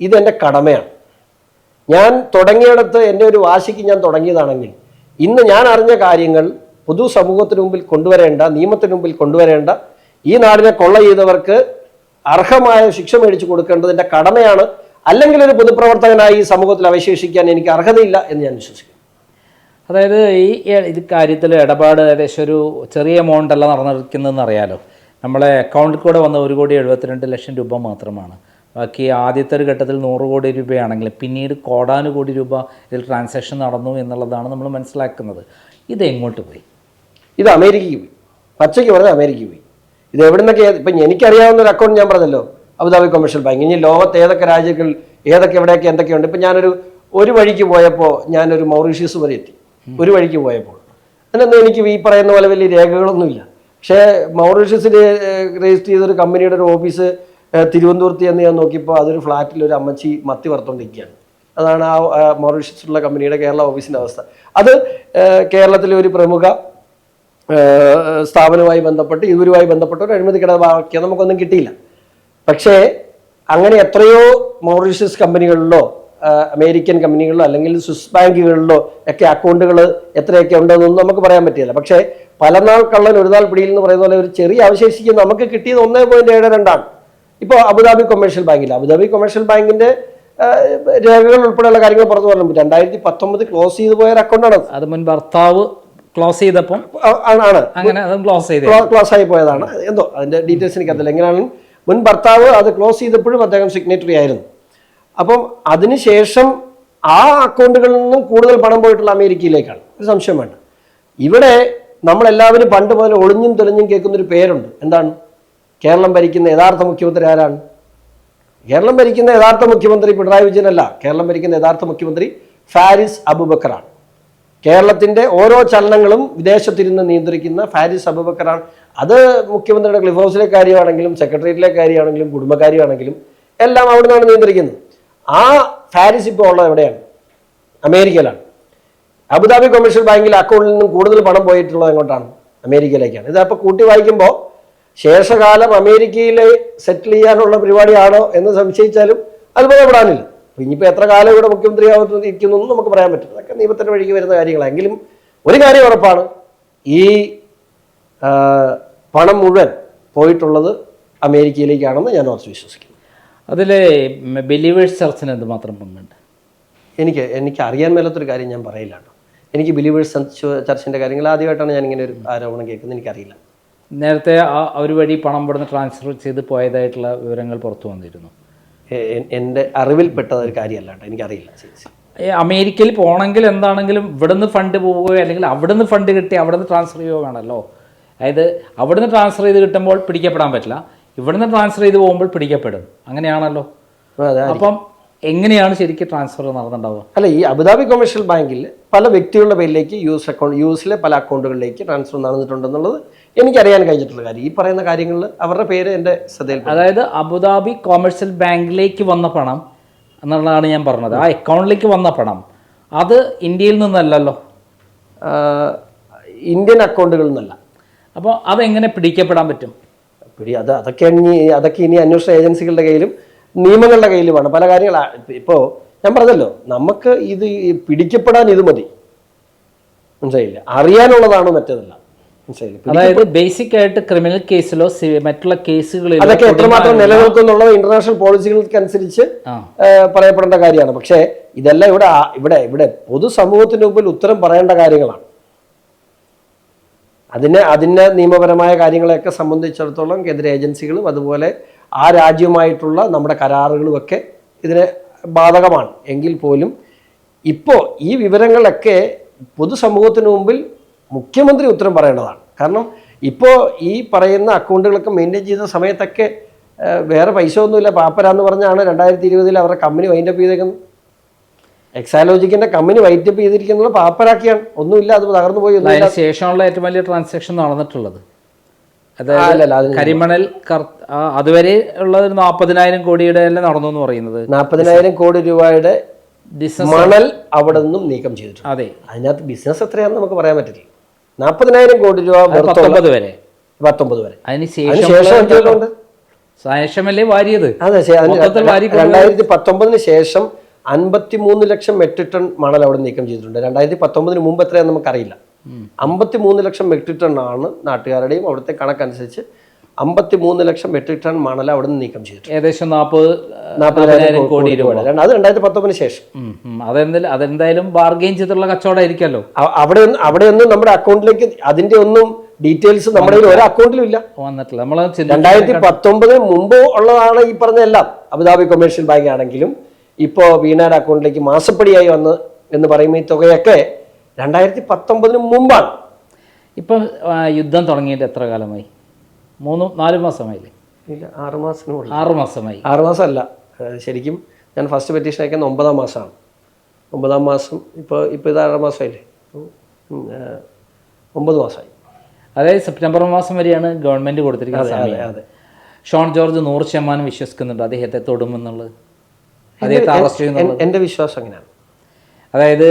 ഇതെൻ്റെ കടമയാണ്.
ഞാൻ തുടങ്ങിയിടത്ത് എൻ്റെ ഒരു വാശിക്ക് ഞാൻ തുടങ്ങിയതാണെങ്കിൽ ഇന്ന് ഞാൻ അറിഞ്ഞ കാര്യങ്ങൾ പൊതുസമൂഹത്തിന് മുമ്പിൽ കൊണ്ടുവരേണ്ട, നിയമത്തിന് മുമ്പിൽ കൊണ്ടുവരേണ്ട, ഈ നാടിനെ കൊള്ള ചെയ്തവർക്ക് അർഹമായ ശിക്ഷ മേടിച്ചു കൊടുക്കേണ്ടതിൻ്റെ കടമയാണ്. അല്ലെങ്കിൽ ഒരു പൊതുപ്രവർത്തകനായി ഈ സമൂഹത്തിൽ അവശേഷിക്കാൻ എനിക്ക് അർഹതയില്ല എന്ന് ഞാൻ വിശ്വസിക്കുന്നു.
അതായത് ഇത് കാര്യത്തിൽ ഇടപാട് ഏകദേശം ഒരു ചെറിയ എമൗണ്ട് അല്ല നടന്നിരിക്കുന്നതെന്ന് അറിയാലോ. നമ്മളെ അക്കൗണ്ടിൽ കൂടെ വന്ന 1,72,00,000 രൂപ മാത്രമാണ്. ബാക്കി ആദ്യത്തെ ഒരു ഘട്ടത്തിൽ 100 കോടി രൂപയാണെങ്കിൽ പിന്നീട് കോടാനുകോടി രൂപ ഇതിൽ ട്രാൻസാക്ഷൻ നടന്നു എന്നുള്ളതാണ് നമ്മൾ മനസ്സിലാക്കുന്നത്. ഇത് എങ്ങോട്ട് പോയി?
ഇത് അമേരിക്കയ്ക്ക് പോയി. പച്ചയ്ക്ക് പറഞ്ഞാൽ അമേരിക്കയ്ക്ക് പോയി. ഇത് എവിടെ നിന്നൊക്കെ ഇപ്പം എനിക്കറിയാവുന്ന ഒരു അക്കൗണ്ട് ഞാൻ പറഞ്ഞല്ലോ, അബുദാബി കൊമേഴ്ഷ്യൽ ബാങ്ക്. ഇനി ലോകത്ത് ഏതൊക്കെ രാജ്യങ്ങൾ എവിടെയൊക്കെ എന്തൊക്കെയുണ്ട്. ഇപ്പം ഒരു വഴിക്ക് പോയപ്പോൾ ഞാനൊരു മൗറീഷ്യസ് വരെ എത്തി. ഒരു വഴിക്ക് പോയപ്പോൾ അതിനൊന്നും എനിക്ക് ഈ പറയുന്ന പോലെ വലിയ രേഖകളൊന്നുമില്ല. പക്ഷേ മൗറീഷ്യസിൽ രജിസ്റ്റർ ചെയ്തൊരു കമ്പനിയുടെ ഒരു ഓഫീസ് തിരുവനന്തപുരത്ത് എന്ന് ഞാൻ നോക്കിയപ്പോൾ അതൊരു ഫ്ലാറ്റിൽ ഒരു അമ്മച്ചി മത്തി വറുത്തുകൊണ്ടിരിക്കുകയാണ്. അതാണ് ആ മൗറീഷ്യസിലുള്ള കമ്പനിയുടെ കേരള ഓഫീസിൻ്റെ അവസ്ഥ. അത് കേരളത്തിലെ ഒരു പ്രമുഖ സ്ഥാപനവുമായി ബന്ധപ്പെട്ട് ഇവരുമായി ബന്ധപ്പെട്ട ഒരു അഴിമതിക്കിട ബാക്കിയോ നമുക്കൊന്നും കിട്ടിയില്ല. പക്ഷേ അങ്ങനെ എത്രയോ മൗറീഷ്യസ് കമ്പനികളിലോ അമേരിക്കൻ കമ്പനികളിലോ അല്ലെങ്കിൽ സ്വിസ് ബാങ്കുകളിലോ ഒക്കെ അക്കൗണ്ടുകൾ എത്രയൊക്കെ ഉണ്ടെന്നൊന്നും നമുക്ക് പറയാൻ പറ്റില്ല. പക്ഷേ പലനാൾ കള്ളൻ ഒരു നാൾ പിടിയിൽ എന്ന് പറയുന്ന പോലെ ഒരു ചെറിയ അവശേഷിക്കുന്ന നമുക്ക് കിട്ടിയത് 1.72 ഇപ്പോൾ അബുദാബി കൊമേഴ്ഷ്യൽ ബാങ്കില്ല. അബുദാബി കൊമേഴ്ഷ്യൽ ബാങ്കിന്റെ രേഖകൾ ഉൾപ്പെടെയുള്ള കാര്യങ്ങൾ പുറത്തു പറഞ്ഞു. 2019 ക്ലോസ് ചെയ്തു പോയ ഒരു അക്കൗണ്ടാണ്
അത്. മുൻ ഭർത്താവ് ക്ലോസ് ചെയ്തപ്പം
ആണ്
അങ്ങനെ അതും
ക്ലോസ് ആയി പോയതാണ്. എന്തോ അതിന്റെ ഡീറ്റെയിൽസ് എനിക്കറിയില്ല. എങ്ങനെയാണ് മുൻ ഭർത്താവ് അത് ക്ലോസ് ചെയ്തപ്പോഴും അദ്ദേഹം സിഗ്നേറ്ററി ആയിരുന്നു. അപ്പം അതിനുശേഷം ആ അക്കൗണ്ടുകളിൽ നിന്നും കൂടുതൽ പണം പോയിട്ടുള്ള അമേരിക്കയിലേക്കാണ്. ഒരു സംശയം വേണ്ട. ഇവിടെ നമ്മളെല്ലാവരും പണ്ട് മുതൽ ഒളിഞ്ഞും തെളിഞ്ഞും കേൾക്കുന്നൊരു പേരുണ്ട്. എന്താണ്? കേരളം ഭരിക്കുന്ന യഥാർത്ഥ മുഖ്യമന്ത്രി ആരാണ്? കേരളം ഭരിക്കുന്ന യഥാർത്ഥ മുഖ്യമന്ത്രി പിണറായി വിജയനല്ല. കേരളം ഭരിക്കുന്ന യഥാർത്ഥ മുഖ്യമന്ത്രി ഫാരിസ് അബൂബക്കറാണ്. കേരളത്തിന്റെ ഓരോ ചലനങ്ങളും വിദേശത്തിരുന്ന് നിയന്ത്രിക്കുന്ന ഫാരിസ് അബൂബക്കറാണ്. അത് മുഖ്യമന്ത്രിയുടെ ക്ലിഫ് ഹൗസിലെ കാര്യമാണെങ്കിലും സെക്രട്ടേറിയറ്റിലെ കാര്യമാണെങ്കിലും കുടുംബകാര്യമാണെങ്കിലും എല്ലാം അവിടെ നിന്നാണ് നിയന്ത്രിക്കുന്നത്. ആ ഫാരിസ് ഇപ്പോൾ ഉള്ളത് എവിടെയാണ്? അമേരിക്കയിലാണ്. അബുദാബി കൊമേഴ്ഷ്യൽ ബാങ്കിൽ അക്കൗണ്ടിൽ നിന്നും കൂടുതൽ പണം പോയിട്ടുള്ളത് എങ്ങോട്ടാണ്? അമേരിക്കയിലേക്കാണ്. ഇതപ്പോൾ കൂട്ടി വായിക്കുമ്പോൾ ശേഷകാലം അമേരിക്കയിൽ സെറ്റിൽ ചെയ്യാനുള്ള പരിപാടിയാണോ എന്ന് സംശയിച്ചാലും അത്ഭുതപ്പെടാനില്ല. ഇനിയിപ്പോൾ എത്ര കാലം ഇവിടെ മുഖ്യമന്ത്രിയാവുന്നു നമുക്ക് പറയാൻ പറ്റും. അതൊക്കെ നിയമത്തിൻ്റെ വഴിക്ക് വരുന്ന കാര്യങ്ങളെങ്കിലും ഒരു കാര്യം ഉറപ്പാണ്, ഈ പണം മുഴുവൻ പോയിട്ടുള്ളത് അമേരിക്കയിലേക്കാണെന്ന് ഞാൻ ഉറച്ച് വിശ്വസിക്കുന്നു.
അതിൽ ബിലീവേഴ്സ് ചർച്ചിന് എന്തുമാത്രം പങ്കുണ്ട്?
എനിക്ക് അറിയാൻ മേലാത്തൊരു കാര്യം ഞാൻ പറയില്ല കേട്ടോ. എനിക്ക് ബിലീവേഴ്സ് ചർച്ചിൻ്റെ കാര്യങ്ങൾ ആദ്യമായിട്ടാണ് ഞാൻ ഇങ്ങനെ ഒരു ആരോപണം കേൾക്കുന്നത്. എനിക്കറിയില്ല.
നേരത്തെ ഒരു വഴി പണം ഇവിടുന്ന് ട്രാൻസ്ഫർ ചെയ്ത് പോയതായിട്ടുള്ള വിവരങ്ങൾ പുറത്തു വന്നിരുന്നു.
എൻ്റെ അറിവിൽപ്പെട്ട ഒരു കാര്യമല്ല കേട്ടോ, എനിക്കറിയില്ല.
അമേരിക്കയിൽ പോകണമെങ്കിൽ എന്താണെങ്കിലും ഇവിടുന്ന് ഫണ്ട് പോവുകയോ അല്ലെങ്കിൽ അവിടുന്ന് ഫണ്ട് കിട്ടി അവിടുന്ന് ട്രാൻസ്ഫർ ചെയ്യുകയോ വേണമല്ലോ. അതായത് അവിടുന്ന് ട്രാൻസ്ഫർ ചെയ്ത് കിട്ടുമ്പോൾ പിടിക്കപ്പെടാൻ പറ്റില്ല, ഇവിടുന്ന് ട്രാൻസ്ഫർ ചെയ്ത് പോകുമ്പോൾ പിടിക്കപ്പെടും. അങ്ങനെയാണല്ലോ. അപ്പം എങ്ങനെയാണ് ശരിക്കും ട്രാൻസ്ഫർ നടന്നിട്ടുണ്ടാവുക?
അല്ല, ഈ അബുദാബി കൊമേഴ്ഷ്യൽ ബാങ്കിൽ പല വ്യക്തികളുടെ പേരിലേക്ക് യുഎസിലെ പല അക്കൗണ്ടുകളിലേക്ക് ട്രാൻസ്ഫർ നടന്നിട്ടുണ്ടെന്നുള്ളത് എനിക്കറിയാൻ കഴിഞ്ഞിട്ടുള്ള കാര്യം. ഈ പറയുന്ന കാര്യങ്ങളിൽ അവരുടെ പേര് എൻ്റെ ശ്രദ്ധയിൽ.
അതായത് അബുദാബി കൊമേഴ്ഷ്യൽ ബാങ്കിലേക്ക് വന്ന പണം എന്നുള്ളതാണ് ഞാൻ പറഞ്ഞത്. ആ അക്കൗണ്ടിലേക്ക് വന്ന പണം അത് ഇന്ത്യയിൽ നിന്നല്ലല്ലോ,
ഇന്ത്യൻ അക്കൗണ്ടുകളിൽ നിന്നല്ല.
അപ്പോൾ അതെങ്ങനെ പിടിക്കപ്പെടാൻ പറ്റും?
അതൊക്കെ ഇനി അന്വേഷണ ഏജൻസികളുടെ കയ്യിലും നിയമങ്ങളുടെ കയ്യിലുമാണ് പല കാര്യങ്ങളാണ്. ഇപ്പോൾ ഞാൻ പറഞ്ഞല്ലോ, നമുക്ക് ഇത് പിടിക്കപ്പെടാൻ ഇത് മതി, മനസ്സിലായില്ല. അറിയാനുള്ളതാണ് മറ്റേതല്ല, മനസ്സിലായില്ല.
അതായത് ബേസിക് ആയിട്ട് ക്രിമിനൽ കേസിലോ മറ്റുള്ള കേസുകളിലോ
അതൊക്കെ എത്രമാത്രം നിലനിൽക്കുന്നുള്ളത് ഇന്റർനാഷണൽ പോളിസികൾക്ക് അനുസരിച്ച് പറയപ്പെടേണ്ട കാര്യമാണ്. പക്ഷേ ഇതെല്ലാം ഇവിടെ പൊതുസമൂഹത്തിന് മുമ്പിൽ ഉത്തരം പറയേണ്ട കാര്യങ്ങളാണ്. അതിൻ്റെ നിയമപരമായ കാര്യങ്ങളെയൊക്കെ സംബന്ധിച്ചിടത്തോളം കേന്ദ്ര ഏജൻസികളും അതുപോലെ ആ രാജ്യവുമായിട്ടുള്ള നമ്മുടെ കരാറുകളും ഒക്കെ ഇതിന് ബാധകമാണ്. എങ്കിൽ പോലും ഇപ്പോൾ ഈ വിവരങ്ങളൊക്കെ പൊതുസമൂഹത്തിന് മുമ്പിൽ മുഖ്യമന്ത്രി ഉത്തരം പറയേണ്ടതാണ്. കാരണം ഇപ്പോൾ ഈ പറയുന്ന അക്കൗണ്ടുകളൊക്കെ മെയിൻറ്റെയിൻ ചെയ്യുന്ന സമയത്തൊക്കെ വേറെ പൈസ ഒന്നുമില്ല, പാപ്പരാന്ന് പറഞ്ഞാണ് 2020 അവരുടെ കമ്പനി വൈൻഡപ്പ് ചെയ്തേക്കുന്നത്. എക്സാലോജിക്കിന്റെ കമ്പനി വൈറ്റപ്പ് ചെയ്തിരിക്കുന്നത് പാപ്പരാക്കിയാണ്. ഒന്നുമില്ല, അത് തകർന്നു പോയി.
ശേഷമുള്ള ഏറ്റവും വലിയ ട്രാൻസാക്ഷൻ നടന്നിട്ടുള്ളത് കരിമണൽ അതുവരെ ഉള്ളത് 40,000 കോടിയുടെ അല്ലേ നടന്നു എന്ന് പറയുന്നത്.
40,000 കോടി രൂപയുടെ മണൽ അവിടെ നിന്നും നീക്കം ചെയ്തിട്ടുണ്ട്.
അതെ,
അതിനകത്ത് ബിസിനസ് എത്രയാണെന്ന് നമുക്ക് പറയാൻ പറ്റില്ല. 40,000 കോടി രൂപ 19 വരെ.
ശേഷമല്ലേ വാരിയത്?
അതെ, 2019 ശേഷം 53 ലക്ഷം മെട്രിക് ടൺ മണൽ അവിടെ നീക്കം ചെയ്തിട്ടുണ്ട്. 2019 മുമ്പ് എത്രയാണെന്ന് നമുക്കറിയില്ല. 53 ലക്ഷം മെട്രിക് ടൺ ആണ് നാട്ടുകാരുടെയും അവിടുത്തെ കണക്കനുസരിച്ച് 53 ലക്ഷം മെട്രിക് ടൺ മണൽ അവിടെ നിന്ന് നീക്കം ചെയ്തിട്ടുണ്ട്.
ഏകദേശം 40,000 കോടി രൂപ.
അത് 2019 ശേഷം.
അതെന്തായാലും ബാർഗെയിൻ ചെയ്തിട്ടുള്ള കച്ചവടമായിരിക്കല്ലോ.
അവിടെയൊന്നും നമ്മുടെ അക്കൗണ്ടിലേക്ക് അതിന്റെ ഒന്നും ഡീറ്റെയിൽസ് നമ്മുടെ ഒരു അക്കൗണ്ടിലും ഇല്ല,
വന്നിട്ടില്ല. നമ്മൾ
2019 മുമ്പ് ഉള്ളതാണ് ഈ പറഞ്ഞ എല്ലാം. അബുദാബി കൊമേഴ്ഷ്യൽ ബാങ്ക് ആണെങ്കിലും ഇപ്പോൾ വീണയുടെ അക്കൗണ്ടിലേക്ക് മാസപ്പടിയായി വന്ന് എന്ന് പറയുമ്പോൾ ഈ തുകയൊക്കെ 2019 മുമ്പാണ്.
ഇപ്പം യുദ്ധം തുടങ്ങിയിട്ട് എത്ര കാലമായി? 3-4 മാസമായില്ലേ?
ഇല്ല, 6 മാസത്തിനുള്ളിൽ.
6 മാസമായി.
6 മാസമല്ല, ശരിക്കും ഞാൻ ഫസ്റ്റ് പെറ്റീഷൻ അയക്കുന്നത് 9-ാം മാസമാണ്. 9-ാം മാസം ഇപ്പോൾ ഇത് 6 മാസമായില്ലേ, 9 മാസമായി.
അതായത് സെപ്റ്റംബർ മാസം വരെയാണ് ഗവൺമെന്റ് കൊടുത്തിരിക്കുന്ന സമയം. ഷോൺ ജോർജ് 100% വിശ്വസിക്കുന്നുണ്ട് അദ്ദേഹത്തെ തൊടുമെന്നുള്ളത്, അദ്ദേഹത്തെ അറസ്റ്റ് ചെയ്യുന്നുള്ളത്.
എൻ്റെ വിശ്വാസം അങ്ങനെയാണ്.
അതായത്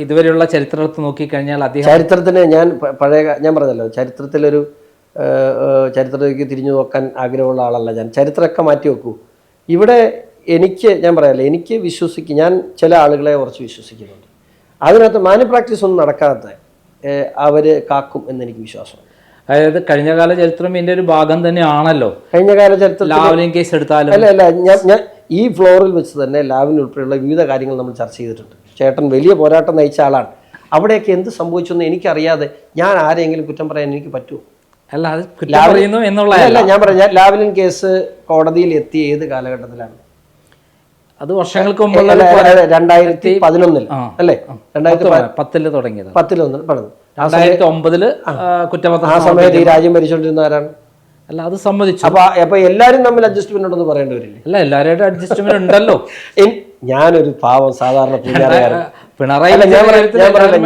ഇതുവരെയുള്ള ചരിത്രത്തിൽ നോക്കിക്കഴിഞ്ഞാൽ
ചരിത്രത്തിന് ഞാൻ പറഞ്ഞല്ലോ, ചരിത്രത്തിലേക്ക് തിരിഞ്ഞു നോക്കാൻ ആഗ്രഹമുള്ള ആളല്ല ഞാൻ. ചരിത്രമൊക്കെ മാറ്റി വെക്കൂ. ഇവിടെ ഞാൻ പറയാമല്ലോ, എനിക്ക് ഞാൻ ചില ആളുകളെ കുറച്ച് വിശ്വസിക്കുന്നുണ്ട്. അതിനകത്ത് മാനുപ്രാക്ടീസ് ഒന്നും നടക്കാത്ത അവർ കാക്കും എന്നെനിക്ക് വിശ്വാസമാണ്.
അതായത് കഴിഞ്ഞകാല ചരിത്രം ഇതിന്റെ ഒരു ഭാഗം തന്നെയാണല്ലോ.
കഴിഞ്ഞകാല ചരിത്രം
ലാവ്ലിൻ കേസ് എടുത്താലും
അല്ല ഞാൻ ഈ ഫ്ലോറിൽ വെച്ച് തന്നെ ലാവ്ലിൻ ഉൾപ്പെടെയുള്ള വിവിധ കാര്യങ്ങൾ നമ്മൾ ചർച്ച ചെയ്തിട്ടുണ്ട്. ചേട്ടൻ വലിയ പോരാട്ടം നയിച്ച ആളാണ്. അവിടെയൊക്കെ എന്ത് സംഭവിച്ചെന്ന് എനിക്കറിയാതെ ഞാൻ ആരെങ്കിലും കുറ്റം പറയാൻ എനിക്ക് പറ്റുമോ?
അല്ല, അത് കുറ്റം പറയുന്നു എന്നുള്ളതല്ല.
ഞാൻ പറഞ്ഞ ലാവ്ലിൻ കേസ് കോടതിയിൽ എത്തിയ ഏത് കാലഘട്ടത്തിലാണ്?
അത് വർഷങ്ങൾക്ക് മുമ്പുള്ള
2011 അല്ലേ?
2010 തുടങ്ങിയത്.
2009
2009 കുറ്റപത്രം.
ആ സമയത്ത് ഈ രാജ്യം ഭരിച്ചുകൊണ്ടിരുന്ന ആരാണ്?
അല്ല, അത് സമ്മതിച്ചു.
അപ്പൊ എല്ലാരും തമ്മിൽ അഡ്ജസ്റ്റ്മെന്റ് ഉണ്ടെന്ന് പറയേണ്ടി വരില്ലേ?
അല്ല, എല്ലാവരുടെ അഡ്ജസ്റ്റ്മെന്റ് ഉണ്ടല്ലോ.
ഞാനൊരു പാവം സാധാരണ പൂഞ്ഞാറുകാരൻ.
പിണറായി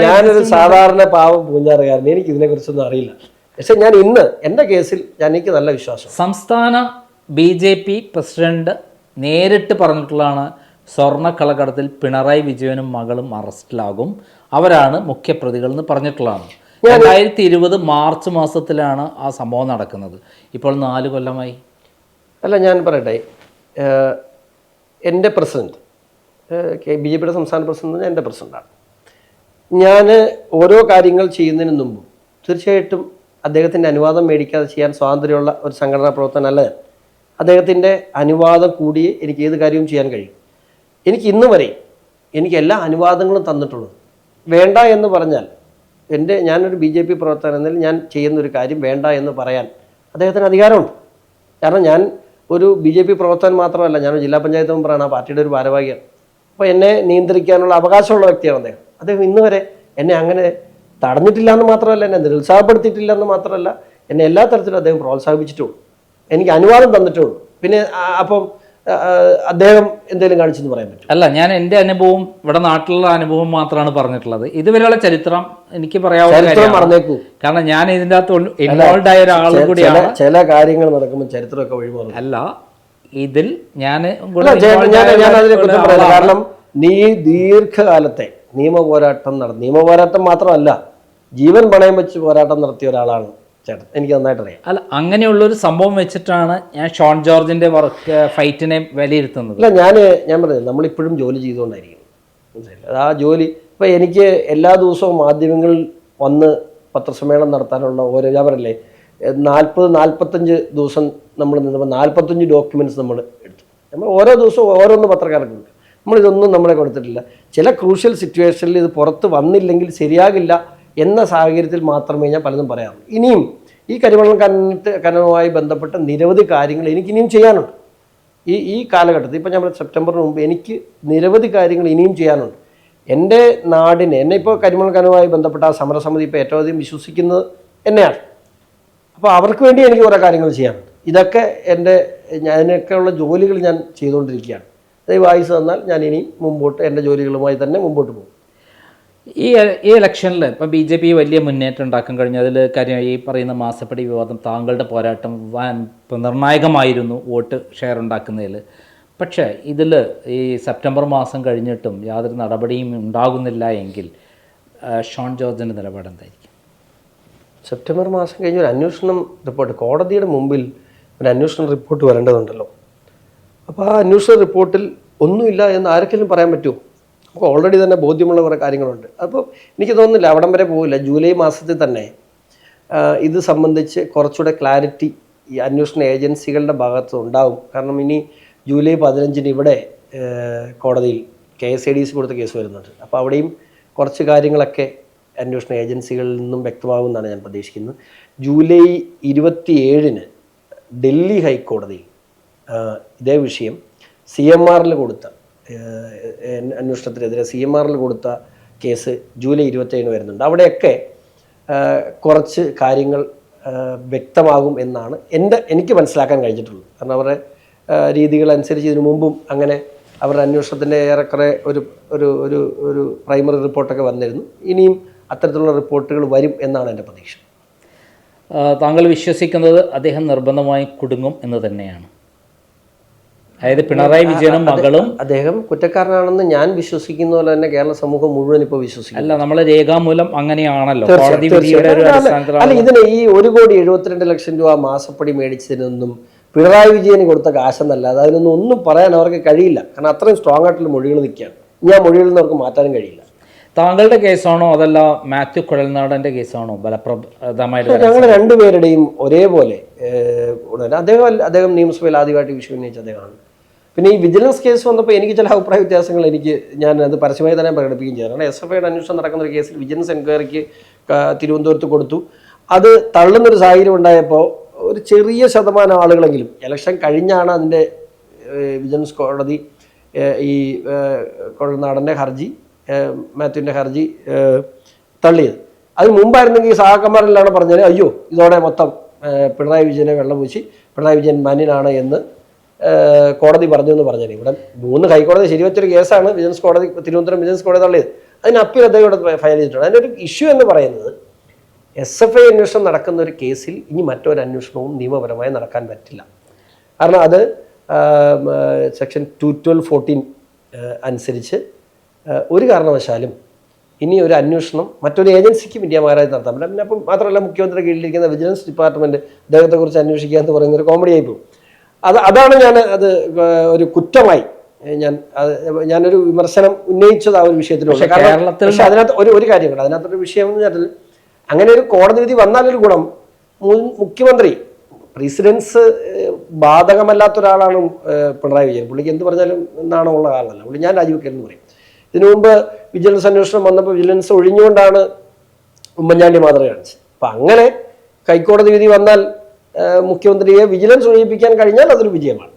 ഞാനൊരു സാധാരണ പാവം പൂഞ്ഞാറുകാരൻ. എനിക്ക് ഇതിനെ കുറിച്ചൊന്നും അറിയില്ല. പക്ഷെ ഞാൻ ഇന്ന് എന്റെ കേസിൽ എനിക്ക് നല്ല വിശ്വാസം.
സംസ്ഥാന BJP പ്രസിഡന്റ് നേരിട്ട് പറഞ്ഞിട്ടുള്ളതാണ്, സ്വർണ്ണക്കളക്കടത്തിൽ പിണറായി വിജയനും മകളും അറസ്റ്റിലാകും, അവരാണ് മുഖ്യപ്രതികൾ എന്ന് പറഞ്ഞിട്ടുള്ളതാണ്. 2020 മാർച്ച് മാസത്തിലാണ് ആ സംഭവം നടക്കുന്നത്. ഇപ്പോൾ 4 കൊല്ലമായി.
അല്ല, ഞാൻ പറയട്ടെ, എൻ്റെ പ്രസിഡന്റ് BJPയുടെ സംസ്ഥാന പ്രസിഡന്റ് എൻ്റെ പ്രസിഡന്റാണ്. ഞാൻ ഓരോ കാര്യങ്ങൾ ചെയ്യുന്നതിന് മുമ്പും തീർച്ചയായിട്ടും അദ്ദേഹത്തിൻ്റെ അനുവാദം മേടിക്കാതെ ചെയ്യാൻ സ്വാതന്ത്ര്യമുള്ള ഒരു സംഘടനാ പ്രവർത്തനമല്ല ഞാൻ. അദ്ദേഹത്തിൻ്റെ അനുവാദം കൂടിയേ എനിക്ക് ഏത് കാര്യവും ചെയ്യാൻ കഴിയും. എനിക്ക് ഇന്ന് വരെ എനിക്ക് എല്ലാ അനുവാദങ്ങളും തന്നിട്ടുള്ളത്. വേണ്ട എന്ന് പറഞ്ഞാൽ ഞാനൊരു BJP പ്രവർത്തകൻ എന്നതിൽ ഞാൻ ചെയ്യുന്നൊരു കാര്യം വേണ്ട എന്ന് പറയാൻ അദ്ദേഹത്തിന് അധികാരമുണ്ട്. കാരണം ഞാൻ ഒരു BJP പ്രവർത്തകൻ മാത്രമല്ല, ഞാനൊരു ജില്ലാ പഞ്ചായത്ത് മെമ്പറാണ്, ആ പാർട്ടിയുടെ ഒരു ഭാരവാഹിയാണ്. അപ്പോൾ എന്നെ നിയന്ത്രിക്കാനുള്ള അവകാശമുള്ള വ്യക്തിയാണ് അദ്ദേഹം ഇന്ന് വരെ എന്നെ അങ്ങനെ തടഞ്ഞിട്ടില്ല എന്ന് മാത്രമല്ല, എന്നെ നിരുത്സാഹപ്പെടുത്തിയിട്ടില്ല എന്ന് മാത്രമല്ല, എന്നെ എല്ലാ തരത്തിലും അദ്ദേഹം പ്രോത്സാഹിപ്പിച്ചിട്ടുള്ളൂ. എനിക്ക് അനുവാദം തന്നിട്ടുള്ളൂ. പിന്നെ അപ്പം അദ്ദേഹം എന്തെങ്കിലും കാണിച്ചെന്ന് പറയാൻ പറ്റും?
അല്ല, ഞാൻ എൻ്റെ അനുഭവം, ഇവിടെ നാട്ടിലുള്ള അനുഭവം മാത്രമാണ് പറഞ്ഞിട്ടുള്ളത്. ഇതുവരെയുള്ള ചരിത്രം എനിക്ക് പറയാവുന്ന
മറന്നേക്കൂ.
കാരണം ഞാൻ ഇതിൻ്റെ അകത്ത് ഇൻവോൾവ് ആയ ഒരാളും കൂടിയാണ്.
ചില കാര്യങ്ങൾ നടക്കുമ്പോൾ ചരിത്രമൊക്കെ വഴിമാറും.
അല്ല, ഇതിൽ ഞാൻ
അതിനെ കുറ്റം പറയാം. കാരണം നീ ദീർഘകാലത്തെ നിയമപോരാട്ടം മാത്രമല്ല, ജീവൻ പണയം വെച്ച് പോരാട്ടം നടത്തിയ ഒരാളാണ് ചേട്ടൻ. എനിക്ക് നന്നായിട്ട് അറിയാം.
അല്ല, അങ്ങനെയുള്ളൊരു സംഭവം വെച്ചിട്ടാണ് ഞാൻ ഷോൺ ജോർജിന്റെ ഫൈറ്റിനെ വിലയിരുത്തുന്നത്.
അല്ല, ഞാൻ പറഞ്ഞത് നമ്മളിപ്പോഴും ജോലി ചെയ്തുകൊണ്ടായിരിക്കും. ആ ജോലി ഇപ്പം എനിക്ക് എല്ലാ ദിവസവും മാധ്യമങ്ങളിൽ വന്ന് പത്രസമ്മേളനം നടത്താനുള്ള ഞാൻ പറയില്ലേ, 40-45 ദിവസം നമ്മൾ നിന്നപ്പോൾ 45 ഡോക്യുമെന്റ്സ് നമ്മൾ എടുത്തു. നമ്മൾ ഓരോ ദിവസവും ഓരോന്ന് പത്രക്കാർക്ക് കൊടുക്കും. നമ്മളിതൊന്നും നമ്മളെ കൊടുത്തിട്ടില്ല. ചില ക്രൂഷ്യൽ സിറ്റുവേഷനിൽ ഇത് പുറത്ത് വന്നില്ലെങ്കിൽ ശരിയാകില്ല എന്ന സാഹചര്യത്തിൽ മാത്രമേ ഞാൻ പലതും പറയാറുള്ളൂ. ഇനിയും ഈ കരിമണൽ ഖനനവുമായി ബന്ധപ്പെട്ട നിരവധി കാര്യങ്ങൾ എനിക്കിനിയും ചെയ്യാനുണ്ട്. ഈ കാലഘട്ടത്തിൽ ഇപ്പം ഞാൻ സെപ്റ്റംബറിന് മുമ്പ് എനിക്ക് നിരവധി കാര്യങ്ങൾ ഇനിയും ചെയ്യാനുണ്ട്. എൻ്റെ എന്നെ ഇപ്പോൾ കരിമണൽ ഖനനവുമായി ബന്ധപ്പെട്ട ആ സമരസമിതി ഇപ്പോൾ ഏറ്റവും അധികം വിശ്വസിക്കുന്നത് എന്നെയാണ്. അപ്പോൾ അവർക്ക് വേണ്ടി എനിക്ക് കുറേ കാര്യങ്ങൾ ചെയ്യാനുണ്ട്. ഇതൊക്കെ അതിനൊക്കെയുള്ള ജോലികൾ ഞാൻ ചെയ്തുകൊണ്ടിരിക്കുകയാണ്. ദയവായിസ് തന്നാൽ ഞാൻ ഇനി മുമ്പോട്ട് എൻ്റെ ജോലികളുമായി തന്നെ മുമ്പോട്ട് പോകും.
ഈ ഇലക്ഷനിൽ ഇപ്പോൾ BJP വലിയ മുന്നേറ്റം ഉണ്ടാക്കാൻ കഴിഞ്ഞു. അതിൽ കാര്യം ഈ പറയുന്ന മാസപ്പടി വിവാദം, താങ്കളുടെ പോരാട്ടം നിർണായകമായിരുന്നു വോട്ട് ഷെയർ ഉണ്ടാക്കുന്നതിൽ. പക്ഷേ ഇതിൽ ഈ സെപ്റ്റംബർ മാസം കഴിഞ്ഞിട്ടും യാതൊരു നടപടിയും ഉണ്ടാകുന്നില്ല എങ്കിൽ ഷോൺ ജോർജിൻ്റെ നിലപാട് എന്തായിരിക്കും?
സെപ്റ്റംബർ മാസം കഴിഞ്ഞ് ഒരു അന്വേഷണം റിപ്പോർട്ട് കോടതിയുടെ മുമ്പിൽ ഒരു അന്വേഷണ റിപ്പോർട്ട് വരേണ്ടതുണ്ടല്ലോ. അപ്പോൾ ആ അന്വേഷണ റിപ്പോർട്ടിൽ ഒന്നുമില്ല എന്ന് ആർക്കെങ്കിലും പറയാൻ പറ്റുമോ? നമുക്ക് ഓൾറെഡി തന്നെ ബോധ്യമുള്ള കുറേ കാര്യങ്ങളുണ്ട്. അപ്പോൾ എനിക്ക് തോന്നുന്നില്ല അവിടം വരെ പോകില്ല. ജൂലൈ മാസത്തിൽ തന്നെ ഇത് സംബന്ധിച്ച് കുറച്ചുകൂടെ ക്ലാരിറ്റി ഈ അന്വേഷണ ഏജൻസികളുടെ ഭാഗത്ത് ഉണ്ടാവും. കാരണം ഇനി ജൂലൈ 15 ഇവിടെ കോടതിയിൽ KSIDC കൊടുത്ത കേസ് വരുന്നുണ്ട്. അപ്പോൾ അവിടെയും കുറച്ച് കാര്യങ്ങളൊക്കെ അന്വേഷണ ഏജൻസികളിൽ നിന്നും വ്യക്തമാകുമെന്നാണ് ഞാൻ പ്രതീക്ഷിക്കുന്നത്. ജൂലൈ 27 ഡൽഹി ഹൈക്കോടതിയിൽ ഇതേ വിഷയം CMRൽ കൊടുത്ത അന്വേഷണത്തിനെതിരെ CMRൽ കൊടുത്ത കേസ് ജൂലൈ 27 വരുന്നുണ്ട്. അവിടെയൊക്കെ കുറച്ച് കാര്യങ്ങൾ വ്യക്തമാകും എന്നാണ് എനിക്ക് മനസ്സിലാക്കാൻ കഴിഞ്ഞിട്ടുള്ളത്. കാരണം അവരുടെ രീതികളനുസരിച്ച് ഇതിനു മുമ്പും അങ്ങനെ അവരുടെ അന്വേഷണത്തിൻ്റെ ഏറെക്കുറെ ഒരു ഒരു ഒരു ഒരു പ്രൈമറി റിപ്പോർട്ടൊക്കെ വന്നിരുന്നു. ഇനിയും അത്തരത്തിലുള്ള റിപ്പോർട്ടുകൾ വരും എന്നാണ് എൻ്റെ പ്രതീക്ഷ.
താങ്കൾ വിശ്വസിക്കുന്നത് അദ്ദേഹം നിർബന്ധമായി കുടുങ്ങും എന്ന് തന്നെയാണ്? അതായത് പിണറായി വിജയനും മകളും
അദ്ദേഹം കുറ്റക്കാരനാണെന്ന് ഞാൻ വിശ്വസിക്കുന്ന പോലെ തന്നെ കേരള സമൂഹം മുഴുവൻ ഇപ്പോൾ വിശ്വസിക്കും.
അല്ല, നമ്മൾ രേഖാമൂലം അങ്ങനെയാണല്ലോ കോടതി വിധിയുടെ ഒരു അടിസ്ഥാനത്തിലാണ്.
അല്ല, ഇതിന് ഈ 1,72,00,000 രൂപ മാസപ്പടി മേടിച്ചതിനൊന്നും പിണറായി വിജയന് കൊടുത്ത കാശെന്നല്ലാതെ അതിനൊന്നും ഒന്നും പറയാൻ അവർക്ക് കഴിയില്ല. കാരണം അത്രയും സ്ട്രോങ് ആയിട്ടുള്ള മൊഴികൾ നിൽക്കുകയാണ്. ഞാൻ മൊഴികളിൽ നിന്ന് അവർക്ക് മാറ്റാനും കഴിയില്ല.
താങ്കളുടെ കേസാണോ അതല്ല മാത്യു കുഴൽനാടൻ്റെ കേസാണോ ഫലപ്രദമായിട്ട്?
ഞങ്ങൾ രണ്ടുപേരുടെയും ഒരേപോലെ അദ്ദേഹം നിയമസഭയിൽ ആദ്യമായിട്ട് വിഷയം ഉന്നയിച്ച അദ്ദേഹമാണ്. പിന്നെ ഈ വിജിലൻസ് കേസ് വന്നപ്പോൾ എനിക്ക് ചില അഭിപ്രായ വ്യത്യാസങ്ങൾ ഞാൻ അത് പരസ്യമായി തന്നെ പ്രകടിപ്പിക്കുകയും ചെയ്തു. കാരണം SFIയുടെ അന്വേഷണം നടക്കുന്ന ഒരു കേസിൽ വിജിലൻസ് എൻക്വയറിക്ക് തിരുവനന്തപുരത്ത് കൊടുത്തു. അത് തള്ളുന്നൊരു സാഹചര്യം ഉണ്ടായപ്പോൾ ഒരു ചെറിയ ശതമാനം ആളുകളെങ്കിലും ഇലക്ഷൻ കഴിഞ്ഞാണ് അതിൻ്റെ വിജിലൻസ് കോടതി ഈ കുഴൽനാടൻ്റെ ഹർജി മാത്യുവിൻ്റെ ഹർജി തള്ളിയത്. അതിന് മുമ്പായിരുന്നെങ്കിൽ സഹാക്കന്മാരെല്ലാം പറഞ്ഞാൽ അയ്യോ ഇതോടെ മൊത്തം പിണറായി വിജയനെ വെള്ളപൂശി പിണറായി വിജയൻ മാന്യനാണ് എന്ന് കോടതി പറഞ്ഞു എന്ന് പറഞ്ഞാൽ ഇവിടെ 3 ഹൈക്കോടതി ശരിവെച്ചൊരു കേസാണ് വിജിലൻസ് കോടതി തിരുവനന്തപുരം വിജിലൻസ് കോടതി തള്ളിയത്. അതിന് അപ്പീൽ അദ്ദേഹം ഇവിടെ ഫയൽ ചെയ്തിട്ടുണ്ട്. അതിനൊരു ഇഷ്യൂ എന്ന് പറയുന്നത് SFI അന്വേഷണം നടക്കുന്ന ഒരു കേസിൽ ഇനി മറ്റൊരു അന്വേഷണവും നിയമപരമായി നടക്കാൻ പറ്റില്ല. കാരണം അത് സെക്ഷൻ 212(14) അനുസരിച്ച് ഒരു കാരണവശാലും ഇനി ഒരു അന്വേഷണം മറ്റൊരു ഏജൻസിക്കും ഇന്ത്യ മഹാരാജ് നടത്താൻ പറ്റില്ല. പിന്നെ അപ്പം മാത്രമല്ല മുഖ്യമന്ത്രി കീഴിലിരിക്കുന്ന വിജിലൻസ് ഡിപ്പാർട്ട്മെൻറ്റ് അദ്ദേഹത്തെക്കുറിച്ച് അന്വേഷിക്കുക എന്ന് പറയുന്നൊരു കോമഡി ആയി പോകും. അതാണ് ഞാൻ ഒരു കുറ്റമായി ഞാനൊരു വിമർശനം ഉന്നയിച്ചത് ആ ഒരു വിഷയത്തിലുള്ള. പക്ഷേ അതിനകത്ത് ഒരു കാര്യം കൂടെ, അതിനകത്തൊരു വിഷയം എന്ന് പറഞ്ഞാൽ അങ്ങനെ ഒരു കോടതി വിധി വന്നാലൊരു ഗുണം മുഖ്യമന്ത്രി പ്രസിഡൻസ് ബാധകമല്ലാത്ത ഒരാളാണ് പിണറായി വിജയൻ. പുള്ളിക്ക് എന്ത് പറഞ്ഞാലും എന്നാണോ ഉള്ള ആളല്ല. പുള്ളി ഞാൻ രാജിവെക്കലെന്ന് പറയും. ഇതിനു മുമ്പ് വിജിലൻസ് അന്വേഷണം വന്നപ്പോൾ വിജിലൻസ് ഒഴിഞ്ഞുകൊണ്ടാണ് ഉമ്മൻചാണ്ടി മാതൃക കാണിച്ചത്. അപ്പം അങ്ങനെ ഹൈക്കോടതി വിധി വന്നാൽ മുഖ്യമന്ത്രിയെ വിജിലൻസ് ഒഴിപ്പിക്കാൻ കഴിഞ്ഞാൽ അതൊരു വിജയമാണ്.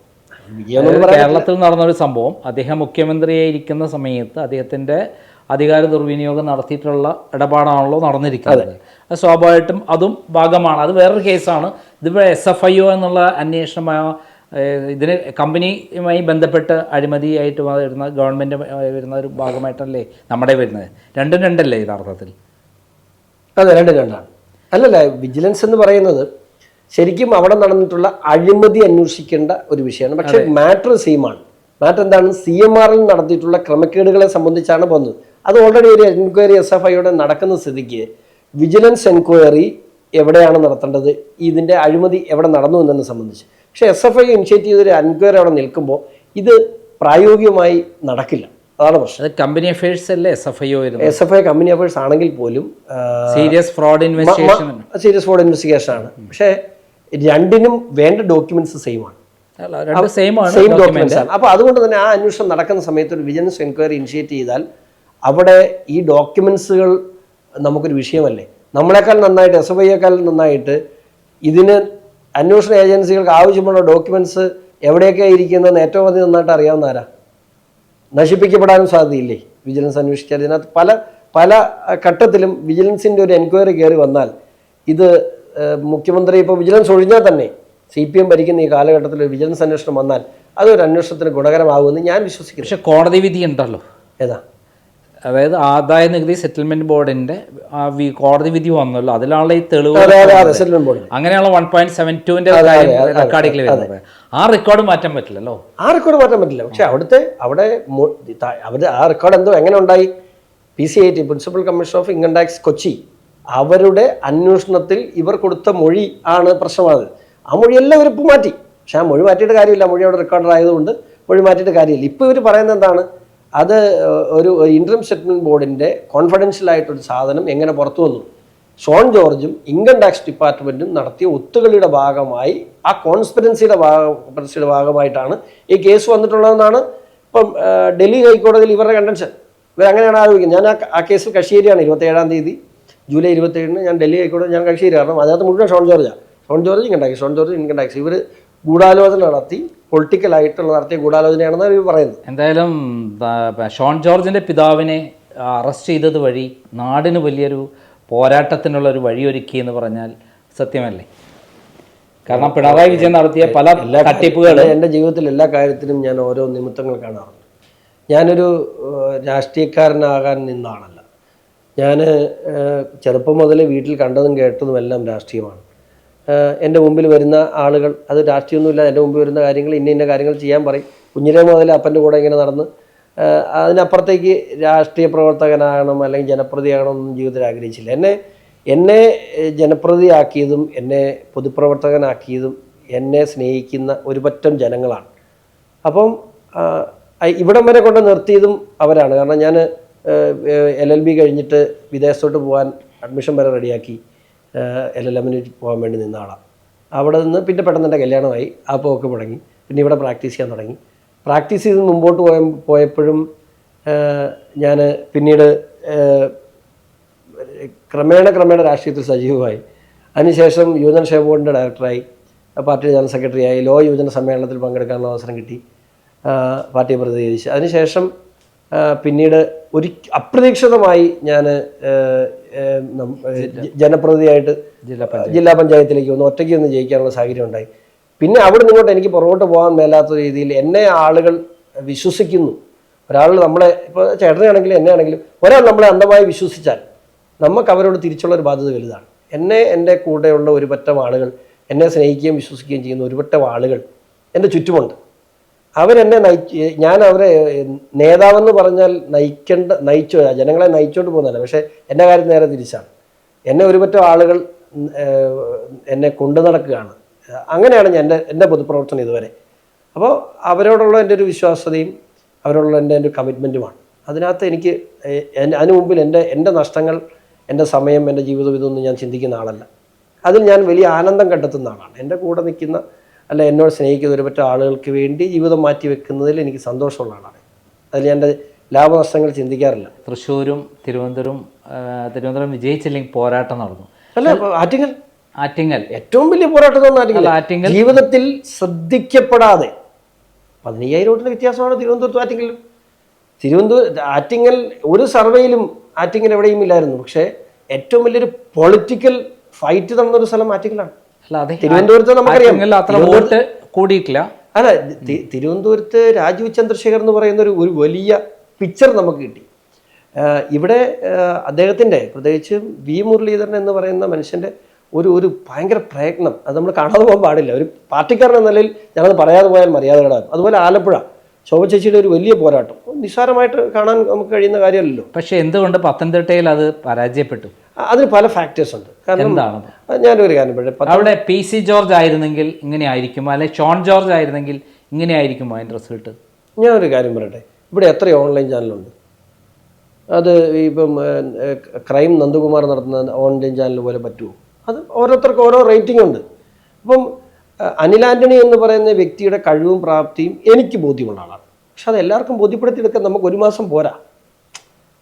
കേരളത്തിൽ നടന്നൊരു സംഭവം, അദ്ദേഹം മുഖ്യമന്ത്രിയെ ഇരിക്കുന്ന സമയത്ത് അദ്ദേഹത്തിൻ്റെ അധികാര ദുർവിനിയോഗം നടത്തിയിട്ടുള്ള ഇടപാടാണല്ലോ നടന്നിരിക്കുന്നത്. അത് സ്വാഭാവികമായിട്ടും അതും ഭാഗമാണ്. അത് വേറൊരു കേസാണ്. ഇതിപ്പോൾ SFIO എന്നുള്ള അന്വേഷണമായ ഇതിന് കമ്പനിയുമായി ബന്ധപ്പെട്ട് അഴിമതിയായിട്ട് വരുന്ന ഗവൺമെൻറ് വരുന്ന ഒരു ഭാഗമായിട്ടല്ലേ നമ്മുടെ വരുന്നത്? രണ്ടും രണ്ടല്ലേ യഥാർത്ഥത്തിൽ?
അതെ, രണ്ടാണ്. അല്ലല്ല, വിജിലൻസ് എന്ന് പറയുന്നത് ശരിക്കും അവിടെ നടന്നിട്ടുള്ള അഴിമതി അന്വേഷിക്കേണ്ട ഒരു വിഷയമാണ്. പക്ഷേ മാറ്റർ സെയിമാണ്. മാറ്റർ എന്താണ്? CMRൽ നടത്തിയിട്ടുള്ള ക്രമക്കേടുകളെ സംബന്ധിച്ചാണ് പോകുന്നത്. അത് ഓൾറെഡി ഒരു എൻക്വയറി SFIയുടെ നടക്കുന്ന സ്ഥിതിക്ക് വിജിലൻസ് എൻക്വയറി എവിടെയാണ് നടത്തേണ്ടത്, ഇതിൻ്റെ അഴിമതി എവിടെ നടന്നു എന്നതിനെ സംബന്ധിച്ച്. പക്ഷേ SFI ഇനിഷ്യേറ്റ് ചെയ്തൊരു എൻക്വയറി അവിടെ നിൽക്കുമ്പോൾ ഇത് പ്രായോഗികമായി നടക്കില്ല. അതാണ് പ്രശ്നം.
കമ്പനി അഫയേഴ്സ് അല്ലേ
SFI കമ്പനി അഫയേഴ്സ് ആണെങ്കിൽ പോലും
സീരിയസ് ഫ്രോഡ്
ഇൻവെസ്റ്റിഗേഷൻ ആണ്. പക്ഷേ രണ്ടിനും വേണ്ട ഡോക്യുമെന്റ്സ് സെയിം ആണ്. സെയിം ഡോക്യുമെന്റ്സ് ആണ്. അപ്പോൾ അതുകൊണ്ട് തന്നെ ആ അന്വേഷണം നടക്കുന്ന സമയത്ത് ഒരു വിജിലൻസ് എൻക്വയറി ഇനിഷ്യേറ്റ് ചെയ്താൽ അവിടെ ഈ ഡോക്യുമെന്റ്സുകൾ നമുക്കൊരു വിഷയമല്ലേ. നമ്മളെക്കാൾ നന്നായിട്ട് SFIയേക്കാൾ നന്നായിട്ട് ഇതിന് അന്വേഷണ ഏജൻസികൾക്ക് ആവശ്യമുള്ള ഡോക്യുമെന്റ്സ് എവിടെയൊക്കെ ഇരിക്കുന്നതെന്ന് ഏറ്റവും അധികം നന്നായിട്ട് അറിയാവുന്ന ആരാ? നശിപ്പിക്കപ്പെടാനും സാധ്യതയില്ലേ വിജിലൻസ് അന്വേഷിച്ചാൽ? ഇതിനകത്ത് പല ഘട്ടത്തിലും വിജിലൻസിൻ്റെ ഒരു എൻക്വയറി കയറി വന്നാൽ ഇത് മുഖ്യമന്ത്രി ഇപ്പോൾ വിജിലൻസ് ഒഴിഞ്ഞാൽ തന്നെ CPM ഭരിക്കുന്ന ഈ കാലഘട്ടത്തിൽ ഒരു വിജിലൻസ് അന്വേഷണം വന്നാൽ അതൊരു അന്വേഷണത്തിന് ഗുണകരമാകുമെന്ന് ഞാൻ വിശ്വസിക്കുന്നു.
പക്ഷേ കോടതി വിധി ഉണ്ടല്ലോ.
ഏതാ?
അതായത് ആദായ നികുതി സെറ്റിൽമെന്റ് ബോർഡിന്റെ കോടതി വിധി വന്നല്ലോ, അതിലാണല്ലോ ഈ തെളിവ്. അങ്ങനെയുള്ള 1.72 റെക്കോർഡിൽ വരുന്നത്. ആ റെക്കോർഡ് മാറ്റാൻ പറ്റില്ലല്ലോ.
പക്ഷെ അവിടെ ആ റെക്കോർഡ് എന്തോ എങ്ങനെ ഉണ്ടായി? PCIT principal commission of income tax Kochi അവരുടെ അന്വേഷണത്തിൽ ഇവർ കൊടുത്ത മൊഴി ആണ് പ്രശ്നമായത്. ആ മൊഴി എല്ലാവരും ഇപ്പം മാറ്റി. പക്ഷെ ആ മൊഴി മാറ്റിയിട്ട് കാര്യമില്ല. മൊഴി അവിടെ റെക്കോർഡർ ആയതുകൊണ്ട് ഇപ്പോഴും മാറ്റിയിട്ട് കാര്യമില്ല. ഇപ്പോൾ ഇവർ പറയുന്നത് എന്താണ്, അത് ഒരു ഇൻട്രം സെറ്റിൽമെൻറ്റ് ബോർഡിൻ്റെ കോൺഫിഡൻഷ്യൽ ആയിട്ടൊരു സാധനം എങ്ങനെ പുറത്തു വന്നു, ഷോൺ ജോർജും ഇൻകം ടാക്സ് ഡിപ്പാർട്ട്മെൻറ്റും നടത്തിയ ഒത്തുകളിയുടെ ഭാഗമായി, ആ കോൺസ്പിറൻസിയുടെ ഭാഗമായിട്ടാണ് ഈ കേസ് വന്നിട്ടുള്ളതെന്നാണ് ഇപ്പം ഡൽഹി ഹൈക്കോടതിയിൽ ഇവരുടെ കണ്ടൻഷൻ. ഇവരങ്ങനെയാണ് ആരോപിക്കുന്നത്. ഞാൻ ആ കേസിൽ കക്ഷിയേരിയാണ് 27-ാം തീയതി ജൂലൈ 27-ന് ഞാൻ ഡൽഹി ഹൈക്കോടതി ഞാൻ കക്ഷിയേരി. കാരണം അതിനകത്ത് മുഴുവൻ ഷോൺ ജോർജ് ഇൻകം ടാക്സ് ഇവർ ഗൂഢാലോചന നടത്തി, പൊളിറ്റിക്കലായിട്ടുള്ള നടത്തിയ ഗൂഢാലോചനയാണെന്ന് ഇവർ പറയുന്നത്.
എന്തായാലും ഷോൺ ജോർജിൻ്റെ പിതാവിനെ അറസ്റ്റ് ചെയ്തത് വഴി നാടിന് വലിയൊരു പോരാട്ടത്തിനുള്ള ഒരു വഴിയൊരുക്കി എന്ന് പറഞ്ഞാൽ സത്യമല്ലേ? കാരണം പിണറായി വിജയൻ നടത്തിയ പല തട്ടിപ്പുകൾ
എൻ്റെ ജീവിതത്തിൽ എല്ലാ കാര്യത്തിലും ഞാൻ ഓരോ നിമിത്തങ്ങൾ കാണാറുണ്ട്. ഞാനൊരു രാഷ്ട്രീയക്കാരനാകാൻ നിന്നാണല്ല. ഞാൻ ചെറുപ്പം മുതലേ വീട്ടിൽ കണ്ടതും കേട്ടതും എല്ലാം രാഷ്ട്രീയമാണ്. എൻ്റെ മുമ്പിൽ വരുന്ന ആളുകൾ, അത് രാഷ്ട്രീയമൊന്നുമില്ല, എൻ്റെ മുമ്പിൽ വരുന്ന കാര്യങ്ങൾ ഇന്ന കാര്യങ്ങൾ ചെയ്യാൻ പറയും. കുഞ്ഞിലേ മുതൽ അപ്പൻ്റെ കൂടെ ഇങ്ങനെ നടന്ന് അതിനപ്പുറത്തേക്ക് രാഷ്ട്രീയ പ്രവർത്തകനാകണം അല്ലെങ്കിൽ ജനപ്രതിയാകണം എന്നൊന്നും ജീവിതത്തിൽ ആഗ്രഹിച്ചില്ല. എന്നെ ജനപ്രതിയാക്കിയതും എന്നെ പൊതുപ്രവർത്തകനാക്കിയതും എന്നെ സ്നേഹിക്കുന്ന ഒരു പറ്റം ജനങ്ങളാണ്. അപ്പം ഇവിടം വരെ കൊണ്ട് നിർത്തിയതും അവരാണ്. കാരണം ഞാൻ LLB കഴിഞ്ഞിട്ട് വിദേശത്തോട്ട് പോകാൻ അഡ്മിഷൻ വരെ റെഡിയാക്കി LLMന് പോകാൻ വേണ്ടി നിന്ന ആളാണ്. അവിടെ നിന്ന് പിന്നെ പെട്ടെന്ന് എൻ്റെ കല്യാണമായി, ആ പോക്ക് മുടങ്ങി. പിന്നെ ഇവിടെ പ്രാക്ടീസ് ചെയ്യാൻ തുടങ്ങി. പ്രാക്ടീസ് ചെയ്ത് മുമ്പോട്ട് പോയപ്പോഴും ഞാൻ പിന്നീട് ക്രമേണ രാഷ്ട്രീയത്തിൽ സജീവമായി. അതിനുശേഷം യുവജനക്ഷേമ ബോർഡിൻ്റെ ഡയറക്ടറായി, പാർട്ടി ജനറൽ സെക്രട്ടറിയായി, ലോ യുവജന സമ്മേളനത്തിൽ പങ്കെടുക്കാനുള്ള അവസരം കിട്ടി, പാർട്ടിയെ പ്രതിനിധീകരിച്ച്. അതിനുശേഷം പിന്നീട് ഒരു അപ്രതീക്ഷിതമായി ഞാൻ ജനപ്രതിനിധിയായിട്ട് ജില്ലാ പഞ്ചായത്തിലേക്ക് വന്നു. ഒറ്റയ്ക്ക് ഒന്ന് ജയിക്കാനുള്ള സാഹചര്യം ഉണ്ടായി. പിന്നെ അവിടെ നിന്നോട്ട് എനിക്ക് പുറകോട്ട് പോകാൻ മേലാത്ത രീതിയിൽ എന്നെ ആളുകൾ വിശ്വസിക്കുന്നു. ഒരാൾ നമ്മളെ, ഇപ്പോൾ ചേട്ടനാണെങ്കിലും എന്നെ ആണെങ്കിലും ഒരാൾ നമ്മളെ അന്ധമായി വിശ്വസിച്ചാൽ നമുക്ക് അവരോട് തിരിച്ചുള്ള ഒരു ബാധ്യത വലുതാണ്. എൻ്റെ കൂടെയുള്ള ഒരു പറ്റം ആളുകൾ, എന്നെ സ്നേഹിക്കുകയും വിശ്വസിക്കുകയും ചെയ്യുന്ന ഒരു പറ്റം ആളുകൾ എൻ്റെ ചുറ്റുമുണ്ട്. അവരെന്നെ ഞാൻ അവരെ നേതാവെന്ന് പറഞ്ഞാൽ ജനങ്ങളെ നയിച്ചുകൊണ്ട് പോകുന്നതല്ല. പക്ഷേ എൻ്റെ കാര്യം നേരെ തിരിച്ചാണ്. എന്നെ ഒരു പറ്റം ആളുകൾ എന്നെ കൊണ്ടു നടക്കുകയാണ്. അങ്ങനെയാണ് എൻ്റെ പൊതുപ്രവർത്തനം ഇതുവരെ. അപ്പോൾ അവരോടുള്ള എൻ്റെ ഒരു വിശ്വാസ്യതയും അവരോടുള്ള എൻ്റെ ഒരു കമ്മിറ്റ്മെൻറ്റുമാണ്. അതിനകത്ത് എനിക്ക് അതിന് മുമ്പിൽ എൻ്റെ നഷ്ടങ്ങൾ, എൻ്റെ സമയം, എൻ്റെ ജീവിതം ഇതൊന്നും ഞാൻ ചിന്തിക്കുന്ന ആളല്ല. അതിൽ ഞാൻ വലിയ ആനന്ദം കണ്ടെത്തുന്ന ആളാണ്. എൻ്റെ കൂടെ നിൽക്കുന്ന അല്ല എന്നോട് സ്നേഹിക്കുന്ന ഒരു പറ്റം ആളുകൾക്ക് വേണ്ടി ജീവിതം മാറ്റി വെക്കുന്നതിൽ എനിക്ക് സന്തോഷമുള്ള ആളാണ്. അതിൽ ഞാൻ എൻ്റെ ലാഭനഷ്ടങ്ങൾ ചിന്തിക്കാറില്ല.
തൃശ്ശൂരും തിരുവനന്തപുരം വിജയിച്ചില്ലെങ്കിൽ പോരാട്ടം നടന്നു.
അല്ല, ആറ്റിങ്ങൽ ഏറ്റവും വലിയ പോരാട്ടം ആറ്റിങ്ങൽ. ജീവിതത്തിൽ ശ്രദ്ധിക്കപ്പെടാതെ 15,000 വോട്ടിൻ്റെ വ്യത്യാസമാണ് തിരുവനന്തപുരത്തും ആറ്റിങ്ങൽ ഒരു സർവേയിലും ആറ്റിങ്ങൽ എവിടെയും ഇല്ലായിരുന്നു. പക്ഷേ ഏറ്റവും വലിയൊരു പൊളിറ്റിക്കൽ ഫൈറ്റ് നടന്നൊരു സ്ഥലം ആറ്റിങ്ങലാണ്. തിരുവനന്തപുരത്ത് നമുക്കറിയാം
കൂടിയിട്ടില്ല.
അല്ല, തിരുവനന്തപുരത്ത് രാജീവ് ചന്ദ്രശേഖർ എന്ന് പറയുന്ന ഒരു വലിയ പിക്ചർ നമുക്ക് കിട്ടി. ഇവിടെ അദ്ദേഹത്തിൻ്റെ, പ്രത്യേകിച്ച് വി മുരളീധരൻ എന്ന് പറയുന്ന മനുഷ്യൻ്റെ ഒരു ഭയങ്കര പ്രയത്നം അത് നമ്മൾ കാണാതെ പോകാൻ പാടില്ല. ഒരു പാർട്ടിക്കാരൻ എന്ന നിലയിൽ ഞങ്ങൾ പറയാതെ പോയാൽ മര്യാദകളാകും. അതുപോലെ ആലപ്പുഴ ശോഭ ചേച്ചിയുടെ ഒരു വലിയ പോരാട്ടം നിസ്സാരമായിട്ട് കാണാൻ നമുക്ക് കഴിയുന്ന കാര്യമല്ലല്ലോ.
പക്ഷെ എന്തുകൊണ്ട് പത്തനംതിട്ടയിൽ അത് പരാജയപ്പെട്ടു?
അതിന് പല ഫാക്ടേഴ്സ് ഉണ്ട്. കാരണം ഞാനൊരു കാര്യം പറയാം,
അവിടെ PC ജോർജ് ആയിരുന്നെങ്കിൽ ഇങ്ങനെ ആയിരിക്കുമോ, അല്ലെങ്കിൽ ഷോൺ ജോർജ് ആയിരുന്നെങ്കിൽ ഇങ്ങനെ ആയിരിക്കുമോ അതിൻ്റെ റിസൾട്ട്?
ഞാനൊരു കാര്യം പറയട്ടെ, ഇവിടെ എത്ര ഓൺലൈൻ ചാനലുണ്ട്? അത് ഇപ്പം ക്രൈം നന്ദകുമാർ നടത്തുന്ന ഓൺലൈൻ ചാനൽ പോലെ പറ്റുമോ? അത് ഓരോരുത്തർക്കും ഓരോ റേറ്റിംഗ് ഉണ്ട്. അപ്പം അനിൽ ആൻ്റണി എന്ന് പറയുന്ന വ്യക്തിയുടെ കഴിവും പ്രാപ്തിയും എനിക്ക് ബോധ്യമുള്ള ആളാണ്. പക്ഷെ അത് എല്ലാവർക്കും ബോധ്യപ്പെടുത്തിയെടുക്കാൻ നമുക്ക് ഒരു മാസം പോരാ.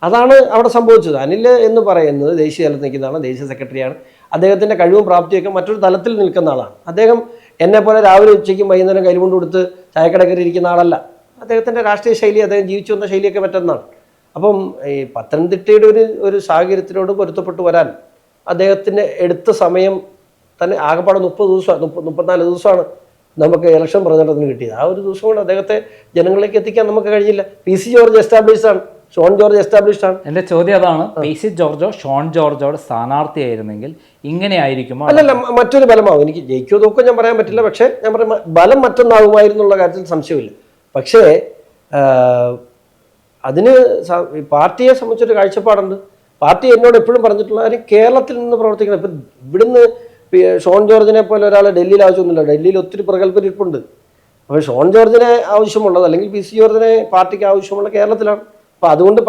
അതാണ് അവിടെ സംഭവിച്ചത്. അനിൽ എന്ന് പറയുന്നത് ദേശീയ തലത്തിൽ നിൽക്കുന്ന ആളാണ്, ദേശീയ സെക്രട്ടറിയാണ്. അദ്ദേഹത്തിൻ്റെ കഴിവും പ്രാപ്തിയൊക്കെ മറ്റൊരു തലത്തിൽ നിൽക്കുന്ന ആളാണ്. അദ്ദേഹം എന്നെപ്പോലെ രാവിലെ ഉച്ചയ്ക്കും വൈകുന്നേരം കൈകൊണ്ട് കൊടുത്ത് ചായക്കടക്കരി ഇരിക്കുന്ന ആളല്ല. അദ്ദേഹത്തിൻ്റെ രാഷ്ട്രീയ ശൈലി, അദ്ദേഹം ജീവിച്ചു വന്ന ശൈലിയൊക്കെ മറ്റൊന്നാണ്. അപ്പം ഈ പത്തനംതിട്ടയുടെ ഒരു സാഹചര്യത്തിനോട് പൊരുത്തപ്പെട്ട് വരാൻ അദ്ദേഹത്തിന് എടുത്ത സമയം തന്നെ ആകെപ്പാടെ 34 ദിവസമാണ് നമുക്ക് ഇലക്ഷൻ പ്രചരണത്തിന് കിട്ടിയത്. ആ ഒരു ദിവസം കൊണ്ട് അദ്ദേഹത്തെ ജനങ്ങളിലേക്ക് എത്തിക്കാൻ നമുക്ക് കഴിഞ്ഞില്ല. PC ജോർജ് എസ്റ്റാബ്ലിഷ്ഡ് ആണ്, ഷോൺ ജോർജ് എസ്റ്റാബ്ലിഷ്ഡ് ആണ്.
എൻ്റെ ചോദ്യം അതാണ്, PC ജോർജോ ഷോൺ ജോർജോ സ്ഥാനാർത്ഥിയായിരുന്നെങ്കിൽ ഇങ്ങനെ ആയിരിക്കുമോ?
അല്ലല്ല, മറ്റൊരു ബലമാവും. എനിക്ക് ജയിക്കോ തോക്കോ ഞാൻ പറയാൻ പറ്റില്ല. പക്ഷേ ഞാൻ പറയാം, ബലം മറ്റൊന്നാകുമായിരുന്നുള്ള കാര്യത്തിൽ സംശയമില്ല. പക്ഷേ അതിന് പാർട്ടിയെ സംബന്ധിച്ചൊരു കാഴ്ചപ്പാടുണ്ട്. പാർട്ടി എന്നോട് എപ്പോഴും പറഞ്ഞിട്ടുള്ള കാര്യം, കേരളത്തിൽ നിന്ന് പ്രവർത്തിക്കണം. ഇപ്പം ഇവിടുന്ന് ഷോൺ ജോർജിനെ പോലെ ഒരാൾ ഡൽഹിയിൽ ആവശ്യമൊന്നുമില്ല. ഡൽഹിയിൽ ഒത്തിരി പ്രഗത്ഭരിപ്പുണ്ട്. അപ്പോൾ ഷോൺ ജോർജിനെ ആവശ്യമുള്ളത് അല്ലെങ്കിൽ പി സി ജോർജിനെ പാർട്ടിക്ക് ആവശ്യമുള്ള കേരളത്തിലാണ്. അപ്പോൾ അതുകൊണ്ട്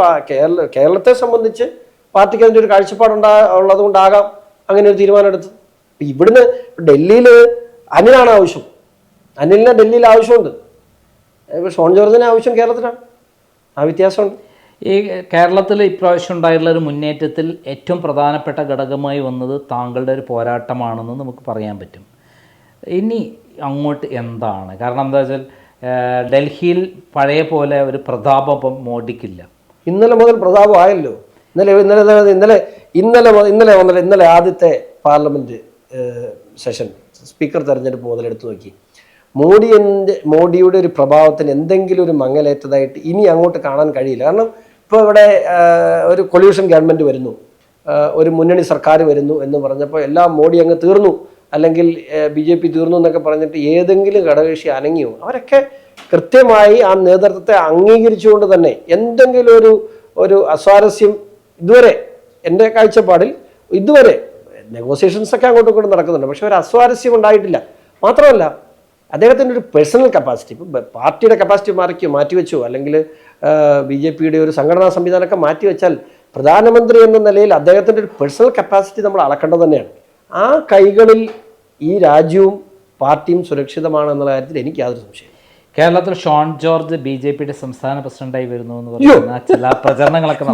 കേരളത്തെ സംബന്ധിച്ച് പാർട്ടിക്ക് അതിൻ്റെ ഒരു ഉള്ളത് കൊണ്ടാകാം അങ്ങനെ ഒരു തീരുമാനം എടുത്തത്. ഇവിടുന്ന് ഡൽഹിയിൽ അനിലാണ് ആവശ്യം, അനിലിനെ ഡൽഹിയിൽ ആവശ്യമുണ്ട്. ഇപ്പോൾ ഷോൺ ജോർജിനെ ആവശ്യം കേരളത്തിലാണ്. ആ വ്യത്യാസമുണ്ട്.
ഈ കേരളത്തിൽ ഇപ്രാവശ്യം ഉണ്ടായിട്ടുള്ള ഒരു മുന്നേറ്റത്തിൽ ഏറ്റവും പ്രധാനപ്പെട്ട ഘടകമായി വന്നത് താങ്കളുടെ ഒരു പോരാട്ടമാണെന്ന് നമുക്ക് പറയാൻ പറ്റും. ഇനി അങ്ങോട്ട് എന്താണ്? കാരണം എന്താ വെച്ചാൽ ഡൽഹിയിൽ പഴയ പോലെ ഒരു പ്രതാപം മോഡിക്കില്ല.
ഇന്നലെ മുതൽ പ്രതാപം ആയല്ലോ. ഇന്നലെ ആദ്യത്തെ പാർലമെന്റ് സെഷൻ സ്പീക്കർ തെരഞ്ഞെടുപ്പ് മുതലെടുത്ത് നോക്കി. മോഡിയുടെ ഒരു പ്രഭാവത്തിന് എന്തെങ്കിലും ഒരു മങ്ങലേറ്റതായിട്ട് ഇനി അങ്ങോട്ട് കാണാൻ കഴിയില്ല. കാരണം ഇപ്പോൾ ഇവിടെ ഒരു കൊല്യൂഷൻ ഗവൺമെൻറ് വരുന്നു, ഒരു മുന്നണി സർക്കാർ വരുന്നു എന്ന് പറഞ്ഞപ്പോൾ എല്ലാം മോഡി അങ്ങ് തീർന്നു, അല്ലെങ്കിൽ BJP തീർന്നു എന്നൊക്കെ പറഞ്ഞിട്ട് ഏതെങ്കിലും ഘടകകക്ഷി അനങ്ങിയോ? അവരൊക്കെ കൃത്യമായി ആ നേതൃത്വത്തെ അംഗീകരിച്ചുകൊണ്ട് തന്നെ എന്തെങ്കിലും ഒരു അസ്വാരസ്യം ഇതുവരെ എൻ്റെ കാഴ്ചപ്പാടിൽ ഇതുവരെ നെഗോസിയേഷൻസ് ഒക്കെ അങ്ങോട്ടും ഇങ്ങോട്ടും നടക്കുന്നുണ്ട്, പക്ഷെ ഒരു അസ്വാരസ്യം ഉണ്ടായിട്ടില്ല. മാത്രമല്ല അദ്ദേഹത്തിൻ്റെ ഒരു പേഴ്സണൽ കപ്പാസിറ്റി, ഇപ്പം പാർട്ടിയുടെ കപ്പാസിറ്റി മാറ്റിവെച്ചോ അല്ലെങ്കിൽ BJPയുടെ ഒരു സംഘടനാ സംവിധാനമൊക്കെ മാറ്റിവെച്ചാൽ പ്രധാനമന്ത്രി എന്ന നിലയിൽ അദ്ദേഹത്തിൻ്റെ ഒരു പേഴ്സണൽ കപ്പാസിറ്റി നമ്മൾ അളക്കേണ്ടത് തന്നെയാണ്. ആ കൈകളിൽ ഈ രാജ്യവും പാർട്ടിയും സുരക്ഷിതമാണെന്നുള്ള കാര്യത്തിൽ എനിക്ക് യാതൊരു സംശയം.
കേരളത്തിൽ ഷോൺ ജോർജ് BJPയുടെ സംസ്ഥാന പ്രസിഡന്റായി വരുന്നു എന്ന് പറയുന്ന ചില പ്രചരണങ്ങളൊക്കെ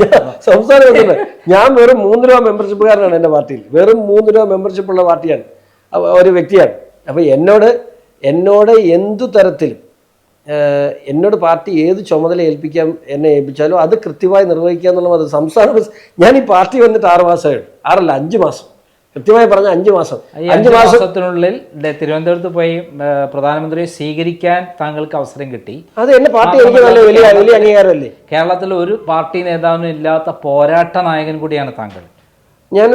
സംസ്ഥാന പ്രസിഡന്റ്. ഞാൻ വെറും 3 രൂപ മെമ്പർഷിപ്പുകാരനാണ് എൻ്റെ പാർട്ടിയിൽ. വെറും 3 രൂപ മെമ്പർഷിപ്പ് ഉള്ള പാർട്ടിയാണ്, ഒരു വ്യക്തിയാണ്. അപ്പോൾ എന്നോട് എന്തു തരത്തിലും എന്നോട് പാർട്ടി ഏത് ചുമതല എന്നെ ഏൽപ്പിച്ചാലും അത് കൃത്യമായി നിർവഹിക്കുക എന്നുള്ളത് സംസ്ഥാന ഞാൻ ഈ പാർട്ടി വന്നിട്ട് 6 മാസമായി, 5 മാസം, കൃത്യമായി പറഞ്ഞ 5 മാസം.
5 മാസത്തിനുള്ളിൽ തിരുവനന്തപുരത്ത് പോയി പ്രധാനമന്ത്രിയെ സ്വീകരിക്കാൻ താങ്കൾക്ക് അവസരം കിട്ടി.
അത് എന്നെ പാർട്ടി എനിക്ക് നല്ല വലിയ അംഗീകാരമല്ലേ.
കേരളത്തിൽ ഒരു പാർട്ടി നേതാവിനും ഇല്ലാത്ത പോരാട്ട നായകൻ കൂടിയാണ് താങ്കൾ.
ഞാൻ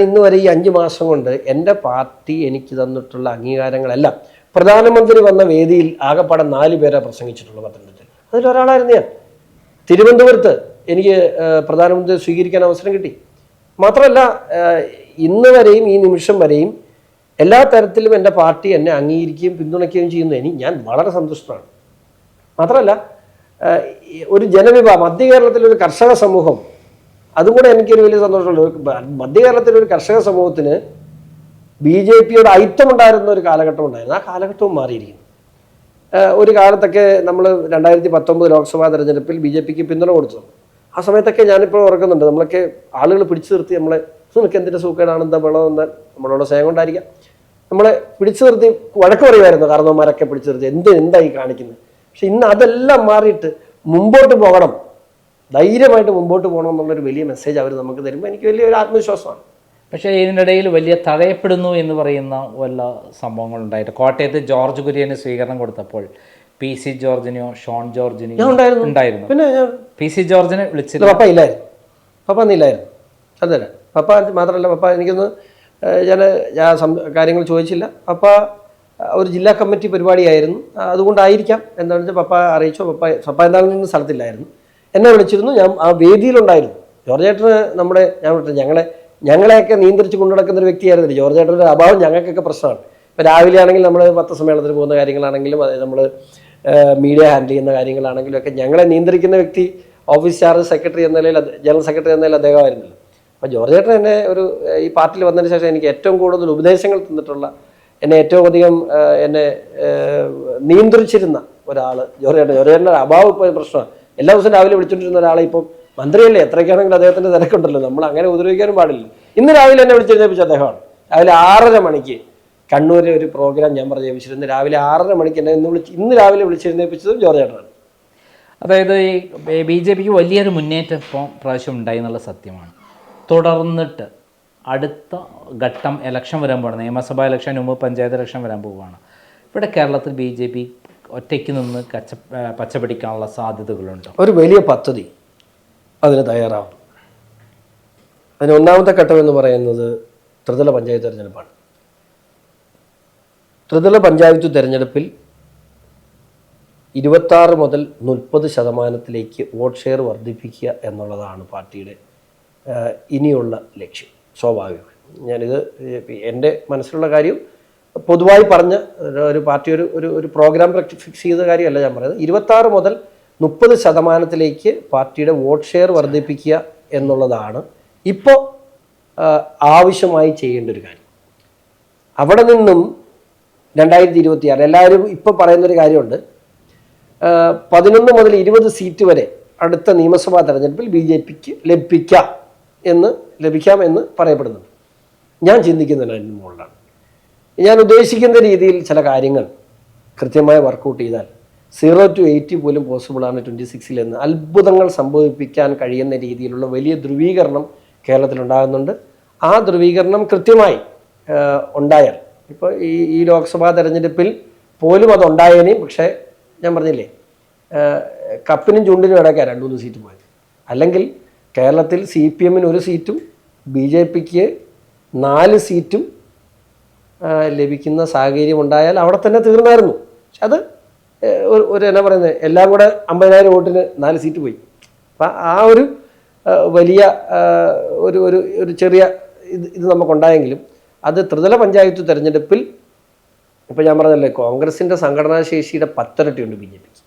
ഇന്ന് വരെ ഈ 5 മാസം കൊണ്ട് എൻ്റെ പാർട്ടി എനിക്ക് തന്നിട്ടുള്ള അംഗീകാരങ്ങളെല്ലാം പ്രധാനമന്ത്രി വന്ന വേദിയിൽ ആകെപ്പാടെ 4 പേരെ പ്രസംഗിച്ചിട്ടുള്ള പത്തനംതിട്ടയിൽ. അതിലൊരാളായിരുന്നു ഞാൻ. തിരുവനന്തപുരത്ത് എനിക്ക് പ്രധാനമന്ത്രി സ്വീകരിക്കാൻ അവസരം കിട്ടി. മാത്രമല്ല ഇന്ന് വരെയും ഈ നിമിഷം വരെയും എല്ലാ തരത്തിലും എൻ്റെ പാർട്ടി എന്നെ അംഗീകരിക്കുകയും പിന്തുണയ്ക്കുകയും ചെയ്യുന്നു. ഞാൻ വളരെ സന്തുഷ്ടനാണ്. മാത്രമല്ല ഒരു ജനവിഭാഗം, മധ്യ കേരളത്തിലൊരു കർഷക സമൂഹം, അതും കൂടെ എനിക്കൊരു വലിയ സന്തോഷമുള്ളൂ. മധ്യ കേരളത്തിലൊരു കർഷക സമൂഹത്തിന് BJPയുടെ ഐറ്റമുണ്ടായിരുന്ന ഒരു കാലഘട്ടം ഉണ്ടായിരുന്നു. ആ കാലഘട്ടവും മാറിയിരിക്കുന്നു. ഒരു കാലത്തൊക്കെ നമ്മൾ 2019 ലോക്സഭാ തെരഞ്ഞെടുപ്പിൽ BJPക്ക് പിന്തുണ കൊടുത്തു. ആ സമയത്തൊക്കെ ഞാനിപ്പോൾ ഓർക്കുന്നുണ്ട്, നമ്മളൊക്കെ ആളുകൾ പിടിച്ചു നിർത്തി നിനക്ക് എന്തിൻ്റെ സൂക്കേടാണ്, എന്താ വെള്ളം, നമ്മളോട് സ്നേഹം കൊണ്ടായിരിക്കാം, നമ്മളെ പിടിച്ചു നിർത്തി വഴക്ക് പറയുമായിരുന്നു. കാരണവന്മാരൊക്കെ പിടിച്ചു നിർത്തി എന്തായി കാണിക്കുന്നത്. പക്ഷെ ഇന്ന് അതെല്ലാം മാറിയിട്ട് മുമ്പോട്ട് പോകണം, ധൈര്യമായിട്ട് മുമ്പോട്ട് പോകണം എന്നുള്ളൊരു വലിയ മെസ്സേജ് അവർ നമുക്ക് തരുമ്പോൾ എനിക്ക് വലിയൊരു ആത്മവിശ്വാസമാണ്.
പക്ഷേ ഇതിനിടയിൽ വലിയ തടയപ്പെടുന്നു എന്ന് പറയുന്ന വല്ല സംഭവങ്ങളുണ്ടായിട്ട് കോട്ടയത്ത് ജോർജ് കുര്യന് സ്വീകരണം കൊടുത്തപ്പോൾ PC ജോർജിനെയോ ഷോൺ ജോർജിനെയോ ഉണ്ടായിരുന്നു. പിന്നെ PC ജോർജിനെ വിളിച്ചില്ല.
പപ്പ ഇല്ലായിരുന്നു, പപ്പ ഒന്നില്ലായിരുന്നു. അതെ, പപ്പ മാത്രമല്ല, പപ്പ എനിക്കൊന്ന് ഞാൻ കാര്യങ്ങൾ ചോദിച്ചില്ല. പപ്പ ഒരു ജില്ലാ കമ്മിറ്റി പരിപാടിയായിരുന്നു, അതുകൊണ്ടായിരിക്കാം. എന്താണെന്ന് വെച്ചാൽ പപ്പ അറിയിച്ചോ, പപ്പ എന്താണെന്ന് സ്ഥലത്തില്ലായിരുന്നു. എന്നെ വിളിച്ചിരുന്നു, ഞാൻ ആ വേദിയിലുണ്ടായിരുന്നു. ജോർജ് ഏട്ടന് ഞങ്ങളെയൊക്കെ നിയന്ത്രിച്ച് കൊണ്ടു നടക്കുന്ന ഒരു വ്യക്തിയായിരുന്നില്ല. ജോർജ് ഏട്ടൻ്റെ അഭാവം ഞങ്ങൾക്കൊക്കെ പ്രശ്നമാണ്. ഇപ്പോൾ രാവിലെ ആണെങ്കിൽ നമ്മൾ പത്രസമ്മേളനത്തിന് പോകുന്ന കാര്യങ്ങളാണെങ്കിലും നമ്മൾ മീഡിയ ഹാൻഡിൽ ചെയ്യുന്ന കാര്യങ്ങളാണെങ്കിലും ഒക്കെ ഞങ്ങളെ നിയന്ത്രിക്കുന്ന വ്യക്തി ഓഫീസ് ചാർജ് സെക്രട്ടറി എന്ന നിലയിൽ, ജനറൽ സെക്രട്ടറി എന്ന നിലയിൽ അദ്ദേഹമായിരുന്നല്ലോ. അപ്പോൾ ജോർജ് ഏട്ടൻ എന്നെ ഈ പാർട്ടിയിൽ വന്നതിന് ശേഷം എനിക്ക് ഏറ്റവും കൂടുതൽ ഉപദേശങ്ങൾ തന്നിട്ടുള്ള, എന്നെ ഏറ്റവും അധികം എന്നെ നിയന്ത്രിച്ചിരുന്ന ഒരാൾ ജോർജ് ഏട്ടൻ. ജോർജ് ഏട്ടൻ്റെ അഭാവം ഇപ്പോൾ പ്രശ്നമാണ്. എല്ലാ ദിവസവും രാവിലെ വിളിച്ചുകൊണ്ടിരുന്ന ഒരാളെ ഇപ്പം മന്ത്രിയല്ലേ, എത്രയ്ക്കാണെങ്കിൽ അദ്ദേഹത്തിൻ്റെ തിരക്കുണ്ടല്ലോ, നമ്മൾ അങ്ങനെ ഉപദ്രവിക്കാനും പാടില്ല. ഇന്ന് രാവിലെ എന്നെ വിളിച്ചെഴുന്നേപ്പിച്ച അദ്ദേഹമാണ്. രാവിലെ 6:30 മണിക്ക് കണ്ണൂരിൽ ഒരു പ്രോഗ്രാം ഞാൻ പ്രചരിപ്പിച്ചിരുന്നു. രാവിലെ 6:30 മണിക്ക് എന്നെ ഇന്ന് രാവിലെ വിളിച്ചെഴുന്നേപ്പിച്ചതും ജോർജ് ഏട്ടനാണ്.
അതായത് ഈ BJPക്ക് വലിയൊരു മുന്നേറ്റം ഇപ്പോൾ പ്രാവശ്യം ഉണ്ടായി എന്നുള്ള സത്യമാണ്. തുടർന്നിട്ട് അടുത്ത ഘട്ടം ഇലക്ഷൻ വരാൻ പോകണം. നിയമസഭാ ഇലക്ഷന് മുമ്പ് പഞ്ചായത്ത് ഇലക്ഷൻ വരാൻ പോവുകയാണ്. ഇവിടെ കേരളത്തിൽ BJP ഒറ്റയ്ക്ക് നിന്ന് പച്ചപിടിക്കാനുള്ള സാധ്യതകളുണ്ട്.
ഒരു വലിയ പദ്ധതി അതിന് തയ്യാറാവും. അതിന് ഒന്നാമത്തെ ഘട്ടം എന്ന് പറയുന്നത് ത്രിതല പഞ്ചായത്ത് തെരഞ്ഞെടുപ്പാണ്. ത്രിതല പഞ്ചായത്ത് തെരഞ്ഞെടുപ്പിൽ 26 മുതൽ 30% വോട്ട് ഷെയർ വർദ്ധിപ്പിക്കുക എന്നുള്ളതാണ് പാർട്ടിയുടെ ഇനിയുള്ള ലക്ഷ്യം. സ്വാഭാവികം, ഞാനിത് എൻ്റെ മനസ്സിലുള്ള കാര്യം പൊതുവായി പറഞ്ഞ ഒരു പാർട്ടി ഒരു പ്രോഗ്രാം ഫിക്സ് ചെയ്ത കാര്യമല്ല ഞാൻ പറയുന്നത്. 26 മുതൽ 30% പാർട്ടിയുടെ വോട്ട് ഷെയർ വർദ്ധിപ്പിക്കുക എന്നുള്ളതാണ് ഇപ്പോൾ ആവശ്യമായി ചെയ്യേണ്ട ഒരു കാര്യം. അവിടെ നിന്നും 2026 എല്ലാവരും ഇപ്പോൾ പറയുന്നൊരു കാര്യമുണ്ട്, 11 മുതൽ 20 സീറ്റ് വരെ അടുത്ത നിയമസഭാ തെരഞ്ഞെടുപ്പിൽ BJPക്ക് ലഭിക്കാം എന്ന് പറയപ്പെടുന്നുണ്ട്. ഞാൻ ചിന്തിക്കുന്നില്ല അതിന് മുകളിലാണ്. ഞാൻ ഉദ്ദേശിക്കുന്ന രീതിയിൽ ചില കാര്യങ്ങൾ കൃത്യമായി വർക്കൗട്ട് ചെയ്താൽ 0 to 80 പോലും പോസിബിളാണ് 26 എന്ന് അത്ഭുതങ്ങൾ സംഭവിപ്പിക്കാൻ കഴിയുന്ന രീതിയിലുള്ള വലിയ ധ്രുവീകരണം കേരളത്തിലുണ്ടാകുന്നുണ്ട്. ആ ധ്രുവീകരണം കൃത്യമായി ഉണ്ടായാൽ ഇപ്പോൾ ഈ ലോക്സഭാ തെരഞ്ഞെടുപ്പിൽ പോലും അതുണ്ടായേനെയും, പക്ഷേ ഞാൻ പറഞ്ഞില്ലേ കപ്പിനും ചുണ്ടിനും ഇടയ്ക്കാണ് 2-3 സീറ്റ് പോയത്. അല്ലെങ്കിൽ കേരളത്തിൽ CPM-ന് 1 സീറ്റും BJPക്ക് 4 സീറ്റും ലഭിക്കുന്ന സാഹചര്യം ഉണ്ടായാൽ അവിടെ തന്നെ തീർന്നായിരുന്നു. പക്ഷെ അത് എന്നാ പറയുന്നത്, എല്ലാം കൂടെ 50,000 വോട്ടിന് 4 സീറ്റ് പോയി. അപ്പം ആ ഒരു വലിയ ഒരു ചെറിയ ഇത് നമുക്കുണ്ടായെങ്കിലും അത് ത്രിതല പഞ്ചായത്ത് തെരഞ്ഞെടുപ്പിൽ ഇപ്പം ഞാൻ പറഞ്ഞല്ലേ കോൺഗ്രസിൻ്റെ സംഘടനാശേഷിയുടെ 10 ഇരട്ടിയുണ്ട് BJPക്ക്.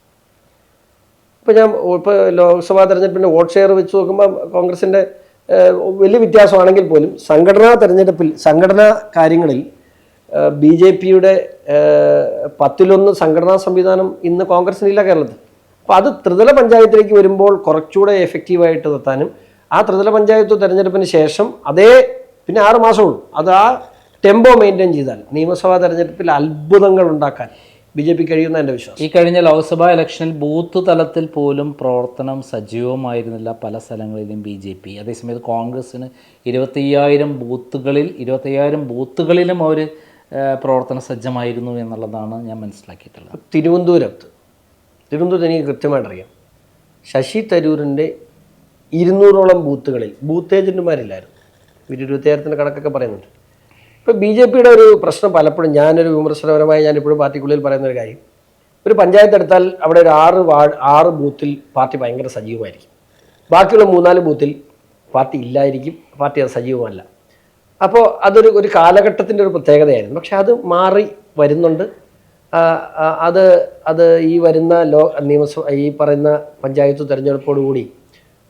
ഇപ്പോൾ ലോക്സഭാ തെരഞ്ഞെടുപ്പിൻ്റെ വോട്ട് ഷെയർ വെച്ച് നോക്കുമ്പോൾ കോൺഗ്രസിൻ്റെ വലിയ വ്യത്യാസമാണെങ്കിൽ പോലും സംഘടനാ കാര്യങ്ങളിൽ BJPയുടെ 10-1 സംഘടനാ സംവിധാനം ഇന്ന് കോൺഗ്രസിനില്ല കേരളത്തിൽ. അപ്പോൾ അത് ത്രിതല പഞ്ചായത്തിലേക്ക് വരുമ്പോൾ കുറച്ചുകൂടെ എഫക്റ്റീവായിട്ട് നിർത്താനും ആ ത്രിതല പഞ്ചായത്ത് തെരഞ്ഞെടുപ്പിന് ശേഷം പിന്നെ 6 മാസമുള്ളൂ, അത് ആ ടെമ്പോ മെയിൻറ്റെയിൻ ചെയ്താൽ നിയമസഭാ തെരഞ്ഞെടുപ്പിൽ അത്ഭുതങ്ങൾ ഉണ്ടാക്കാൻ BJP കഴിയുന്ന എൻ്റെ വിശ്വാസം.
ഈ കഴിഞ്ഞ ലോക്സഭാ ഇലക്ഷനിൽ ബൂത്ത് തലത്തിൽ പോലും പ്രവർത്തനം സജീവമായിരുന്നില്ല പല സ്ഥലങ്ങളിലും BJP. അതേസമയത്ത് കോൺഗ്രസ്സിന് 25,000 ബൂത്തുകളിലും അവർ പ്രവർത്തന സജ്ജമായിരുന്നു എന്നുള്ളതാണ് ഞാൻ മനസ്സിലാക്കിയിട്ടുള്ളത്.
തിരുവനന്തപുരത്ത് എനിക്ക് കൃത്യമായിട്ടറിയാം, ശശി തരൂരിൻ്റെ 200ഓളം ബൂത്തുകളിൽ ബൂത്ത് ഏജൻറ്റുമാരില്ലായിരുന്നു. 26,000 കണക്കൊക്കെ പറയുന്നുണ്ട്. ഇപ്പോൾ BJPയുടെ ഒരു പ്രശ്നം പലപ്പോഴും ഞാനൊരു വിമർശനപരമായി ഞാനിപ്പോഴും പാർട്ടിക്കുള്ളിൽ പറയുന്നൊരു കാര്യം, ഒരു പഞ്ചായത്ത് എടുത്താൽ അവിടെ ഒരു 6 ബൂത്തിൽ പാർട്ടി ഭയങ്കര സജീവമായിരിക്കും, ബാക്കിയുള്ള 3-4 ബൂത്തിൽ പാർട്ടി ഇല്ലായിരിക്കും, പാർട്ടി അത് സജീവമല്ല. അപ്പോൾ ഒരു കാലഘട്ടത്തിൻ്റെ ഒരു പ്രത്യേകതയായിരുന്നു. പക്ഷെ അത് മാറി വരുന്നുണ്ട്. അത് ഈ വരുന്ന ഈ പറയുന്ന പഞ്ചായത്ത് തെരഞ്ഞെടുപ്പോടുകൂടി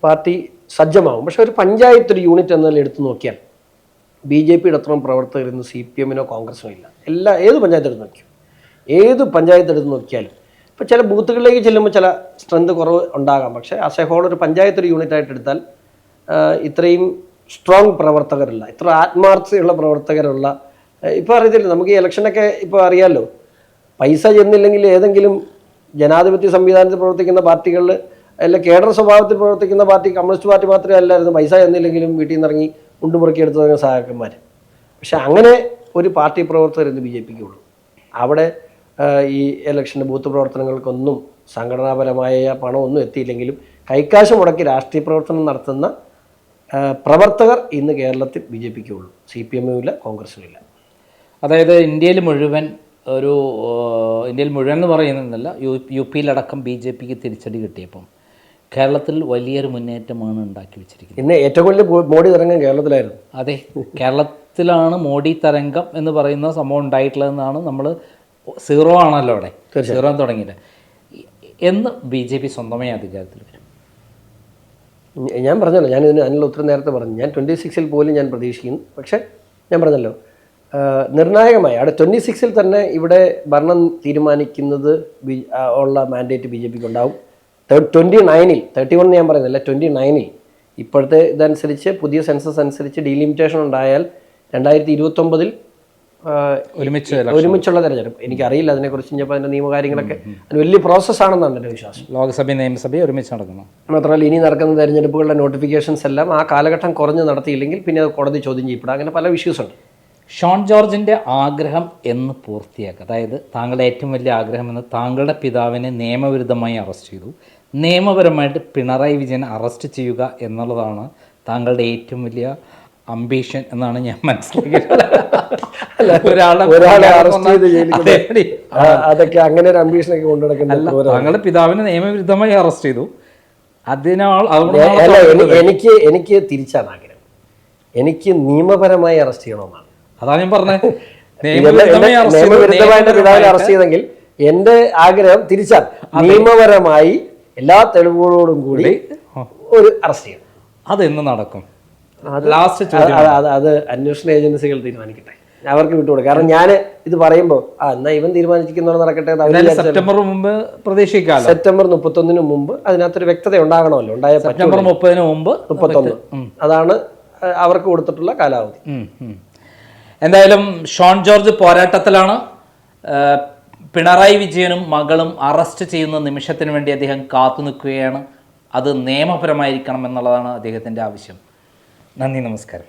പാർട്ടി സജ്ജമാകും. പക്ഷെ ഒരു പഞ്ചായത്ത് ഒരു യൂണിറ്റ് എന്നതിൽ എടുത്തു നോക്കിയാൽ BJPയുടെ അത്രയും പ്രവർത്തകർ ഇന്ന് CPM-നോ കോൺഗ്രസിനോ ഇല്ല. ഏത് പഞ്ചായത്ത് എടുത്ത് നോക്കിയാലും ഇപ്പോൾ ചില ബൂത്തുകളിലേക്ക് ചെല്ലുമ്പോൾ ചില സ്ട്രെങ്ത് കുറവ് ഉണ്ടാകാം. പക്ഷേ ആസ് എ ഹോൾ ഒരു പഞ്ചായത്ത് ഒരു യൂണിറ്റായിട്ട് എടുത്താൽ ഇത്രയും സ്ട്രോങ് പ്രവർത്തകരുള്ള, ഇത്ര ആത്മാർത്ഥതയുള്ള പ്രവർത്തകരുള്ള, ഇപ്പോൾ അറിയത്തില്ല, നമുക്ക് ഈ ഇലക്ഷനൊക്കെ ഇപ്പോൾ അറിയാമല്ലോ, പൈസ ചെന്നില്ലെങ്കിൽ ഏതെങ്കിലും ജനാധിപത്യ സംവിധാനത്തിൽ പ്രവർത്തിക്കുന്ന പാർട്ടികളിൽ അല്ല കേഡർ സ്വഭാവത്തിൽ പ്രവർത്തിക്കുന്ന പാർട്ടി കമ്മ്യൂണിസ്റ്റ് പാർട്ടി മാത്രമേ അല്ലായിരുന്നു പൈസ ചെന്നില്ലെങ്കിലും വീട്ടിൽ നിന്ന് ഇറങ്ങി മുണ്ടുമുറുക്കിയെടുത്തു സഹായകന്മാർ. പക്ഷെ അങ്ങനെ ഒരു പാർട്ടി പ്രവർത്തകർ ഇന്ന് BJPക്ക് ഉള്ളൂ. അവിടെ ഈ ഇലക്ഷൻ്റെ ബൂത്ത് പ്രവർത്തനങ്ങൾക്കൊന്നും സംഘടനാപരമായ പണമൊന്നും എത്തിയില്ലെങ്കിലും കൈക്കാശ് മുടക്കി രാഷ്ട്രീയ പ്രവർത്തനം നടത്തുന്ന പ്രവർത്തകർ ഇന്ന് കേരളത്തിൽ BJPക്ക് ഉള്ളൂ. CPM-നും ഇല്ല, കോൺഗ്രസിനും ഇല്ല.
അതായത് ഇന്ത്യയിൽ മുഴുവൻ എന്ന് പറയുന്നില്ല, UP-യിലടക്കം BJPക്ക് തിരിച്ചടി കിട്ടിയപ്പം കേരളത്തിൽ വലിയൊരു മുന്നേറ്റമാണ് ഉണ്ടാക്കി വെച്ചിരിക്കുന്നത്.
ഇന്ന് ഏറ്റവും വലിയ മോഡി തരംഗം കേരളത്തിലായിരുന്നു.
അതെ, കേരളത്തിലാണ് മോഡി തരംഗം എന്ന് പറയുന്ന സംഭവം ഉണ്ടായിട്ടുള്ളതെന്നാണ്. നമ്മൾ 0 ആണല്ലോ അവിടെ, 0 തുടങ്ങിയിട്ട് എന്ന് BJP സ്വന്തമായി അധികാരത്തിൽ വരും.
ഞാൻ പറഞ്ഞല്ലോ, അതിനുള്ള ഉത്തരം നേരത്തെ പറഞ്ഞു. ഞാൻ 26-ൽ പോലും ഞാൻ പ്രതീക്ഷിക്കുന്നു. പക്ഷേ ഞാൻ പറഞ്ഞല്ലോ, നിർണായകമായി അവിടെ 26-ൽ തന്നെ ഇവിടെ ഭരണം തീരുമാനിക്കുന്നത് ഉള്ള മാൻഡേറ്റ് BJPക്ക് ഉണ്ടാവും. 29-ൽ 31 ഞാൻ പറയുന്നില്ല, 29-ൽ ഇപ്പോഴത്തെ ഇതനുസരിച്ച് പുതിയ സെൻസസ് അനുസരിച്ച് ഡീലിമിറ്റേഷൻ ഉണ്ടായാൽ 2029-ൽ ഒരുമിച്ചുള്ള തെരഞ്ഞെടുപ്പ്. എനിക്കറിയില്ല അതിനെക്കുറിച്ച്. ഞാൻ അതിൻ്റെ നിയമകാര്യങ്ങളൊക്കെ അത് വലിയ പ്രോസസ്സാണെന്നാണ് എൻ്റെ വിശ്വാസം.
ലോക്സഭയും നിയമസഭയും ഒരുമിച്ച് നടക്കുന്നു.
മാത്രമല്ല ഇനി നടക്കുന്ന തെരഞ്ഞെടുപ്പുകളുടെ നോട്ടിഫിക്കേഷൻസ് എല്ലാം ആ കാലഘട്ടം കുറഞ്ഞ് നടത്തിയില്ലെങ്കിൽ പിന്നെ അത് കോടതി ചോദ്യം ചെയ്യപ്പെടുക, അങ്ങനെ പല ഇഷ്യൂസ് ഉണ്ട്.
ഷോൺ ജോർജിൻ്റെ ആഗ്രഹം എന്ന് പൂർത്തിയാക്കുക, അതായത് താങ്കളുടെ ഏറ്റവും വലിയ ആഗ്രഹം എന്ന്, താങ്കളുടെ പിതാവിനെ നിയമവിരുദ്ധമായി അറസ്റ്റ് ചെയ്തു, നിയമപരമായിട്ട് പിണറായി വിജയൻ അറസ്റ്റ് ചെയ്യുക എന്നുള്ളതാണ് താങ്കളുടെ ഏറ്റവും വലിയ അംബീഷൻ എന്നാണ് ഞാൻ മനസ്സിലാക്കിയത്.
അതൊക്കെ അങ്ങനെ ഒരു അംബീഷനൊക്കെ കൊണ്ടുനടക്കുന്നത്.
താങ്കളുടെ പിതാവിനെ നിയമവിരുദ്ധമായി അറസ്റ്റ് ചെയ്തു, അതിനാൽ
എനിക്ക് തിരിച്ചാണ് ആഗ്രഹം. എനിക്ക് നിയമപരമായി അറസ്റ്റ് ചെയ്യണമെന്നാണ്.
അതാണ് ഞാൻ പറഞ്ഞത്.
നിയമവിരുദ്ധമായി എന്റെ പിതാവിനെ അറസ്റ്റ് ചെയ്തെങ്കിൽ എന്റെ ആഗ്രഹം തിരിച്ചാൽ നിയമപരമായി എല്ലാ തെളിവുകളോടും കൂടി ഒരു അറസ്റ്റ് ചെയ്യണം.
അതെന്ന് നടക്കും?
അത് അന്വേഷണ ഏജൻസികൾ തീരുമാനിക്കട്ടെ, അവർക്ക് വിട്ടുകൊടുക്കും. കാരണം ഞാൻ ഇത് പറയുമ്പോൾ എന്നാ ഇവൻ തീരുമാനിക്കുന്നവർ നടക്കട്ടെ.
സെപ്റ്റംബർ മുമ്പ് പ്രതീക്ഷിക്കാം.
സെപ്റ്റംബർ 31 മുമ്പ് അതിനകത്തൊരു വ്യക്തത ഉണ്ടാകണമല്ലോ.
സെപ്റ്റംബർ 30 മുമ്പ്
31 അതാണ് അവർക്ക് കൊടുത്തിട്ടുള്ള കാലാവധി.
എന്തായാലും ഷോൺ ജോർജ് പോരാട്ടത്തിലാണ്. പിണറായി വിജയനും മകളും അറസ്റ്റ് ചെയ്യുന്ന നിമിഷത്തിന് വേണ്ടി അദ്ദേഹം കാത്തു നിൽക്കുകയാണ്. അത് നിയമപരമായിരിക്കണം എന്നുള്ളതാണ് അദ്ദേഹത്തിൻ്റെ ആവശ്യം. നന്ദി, നമസ്കാരം.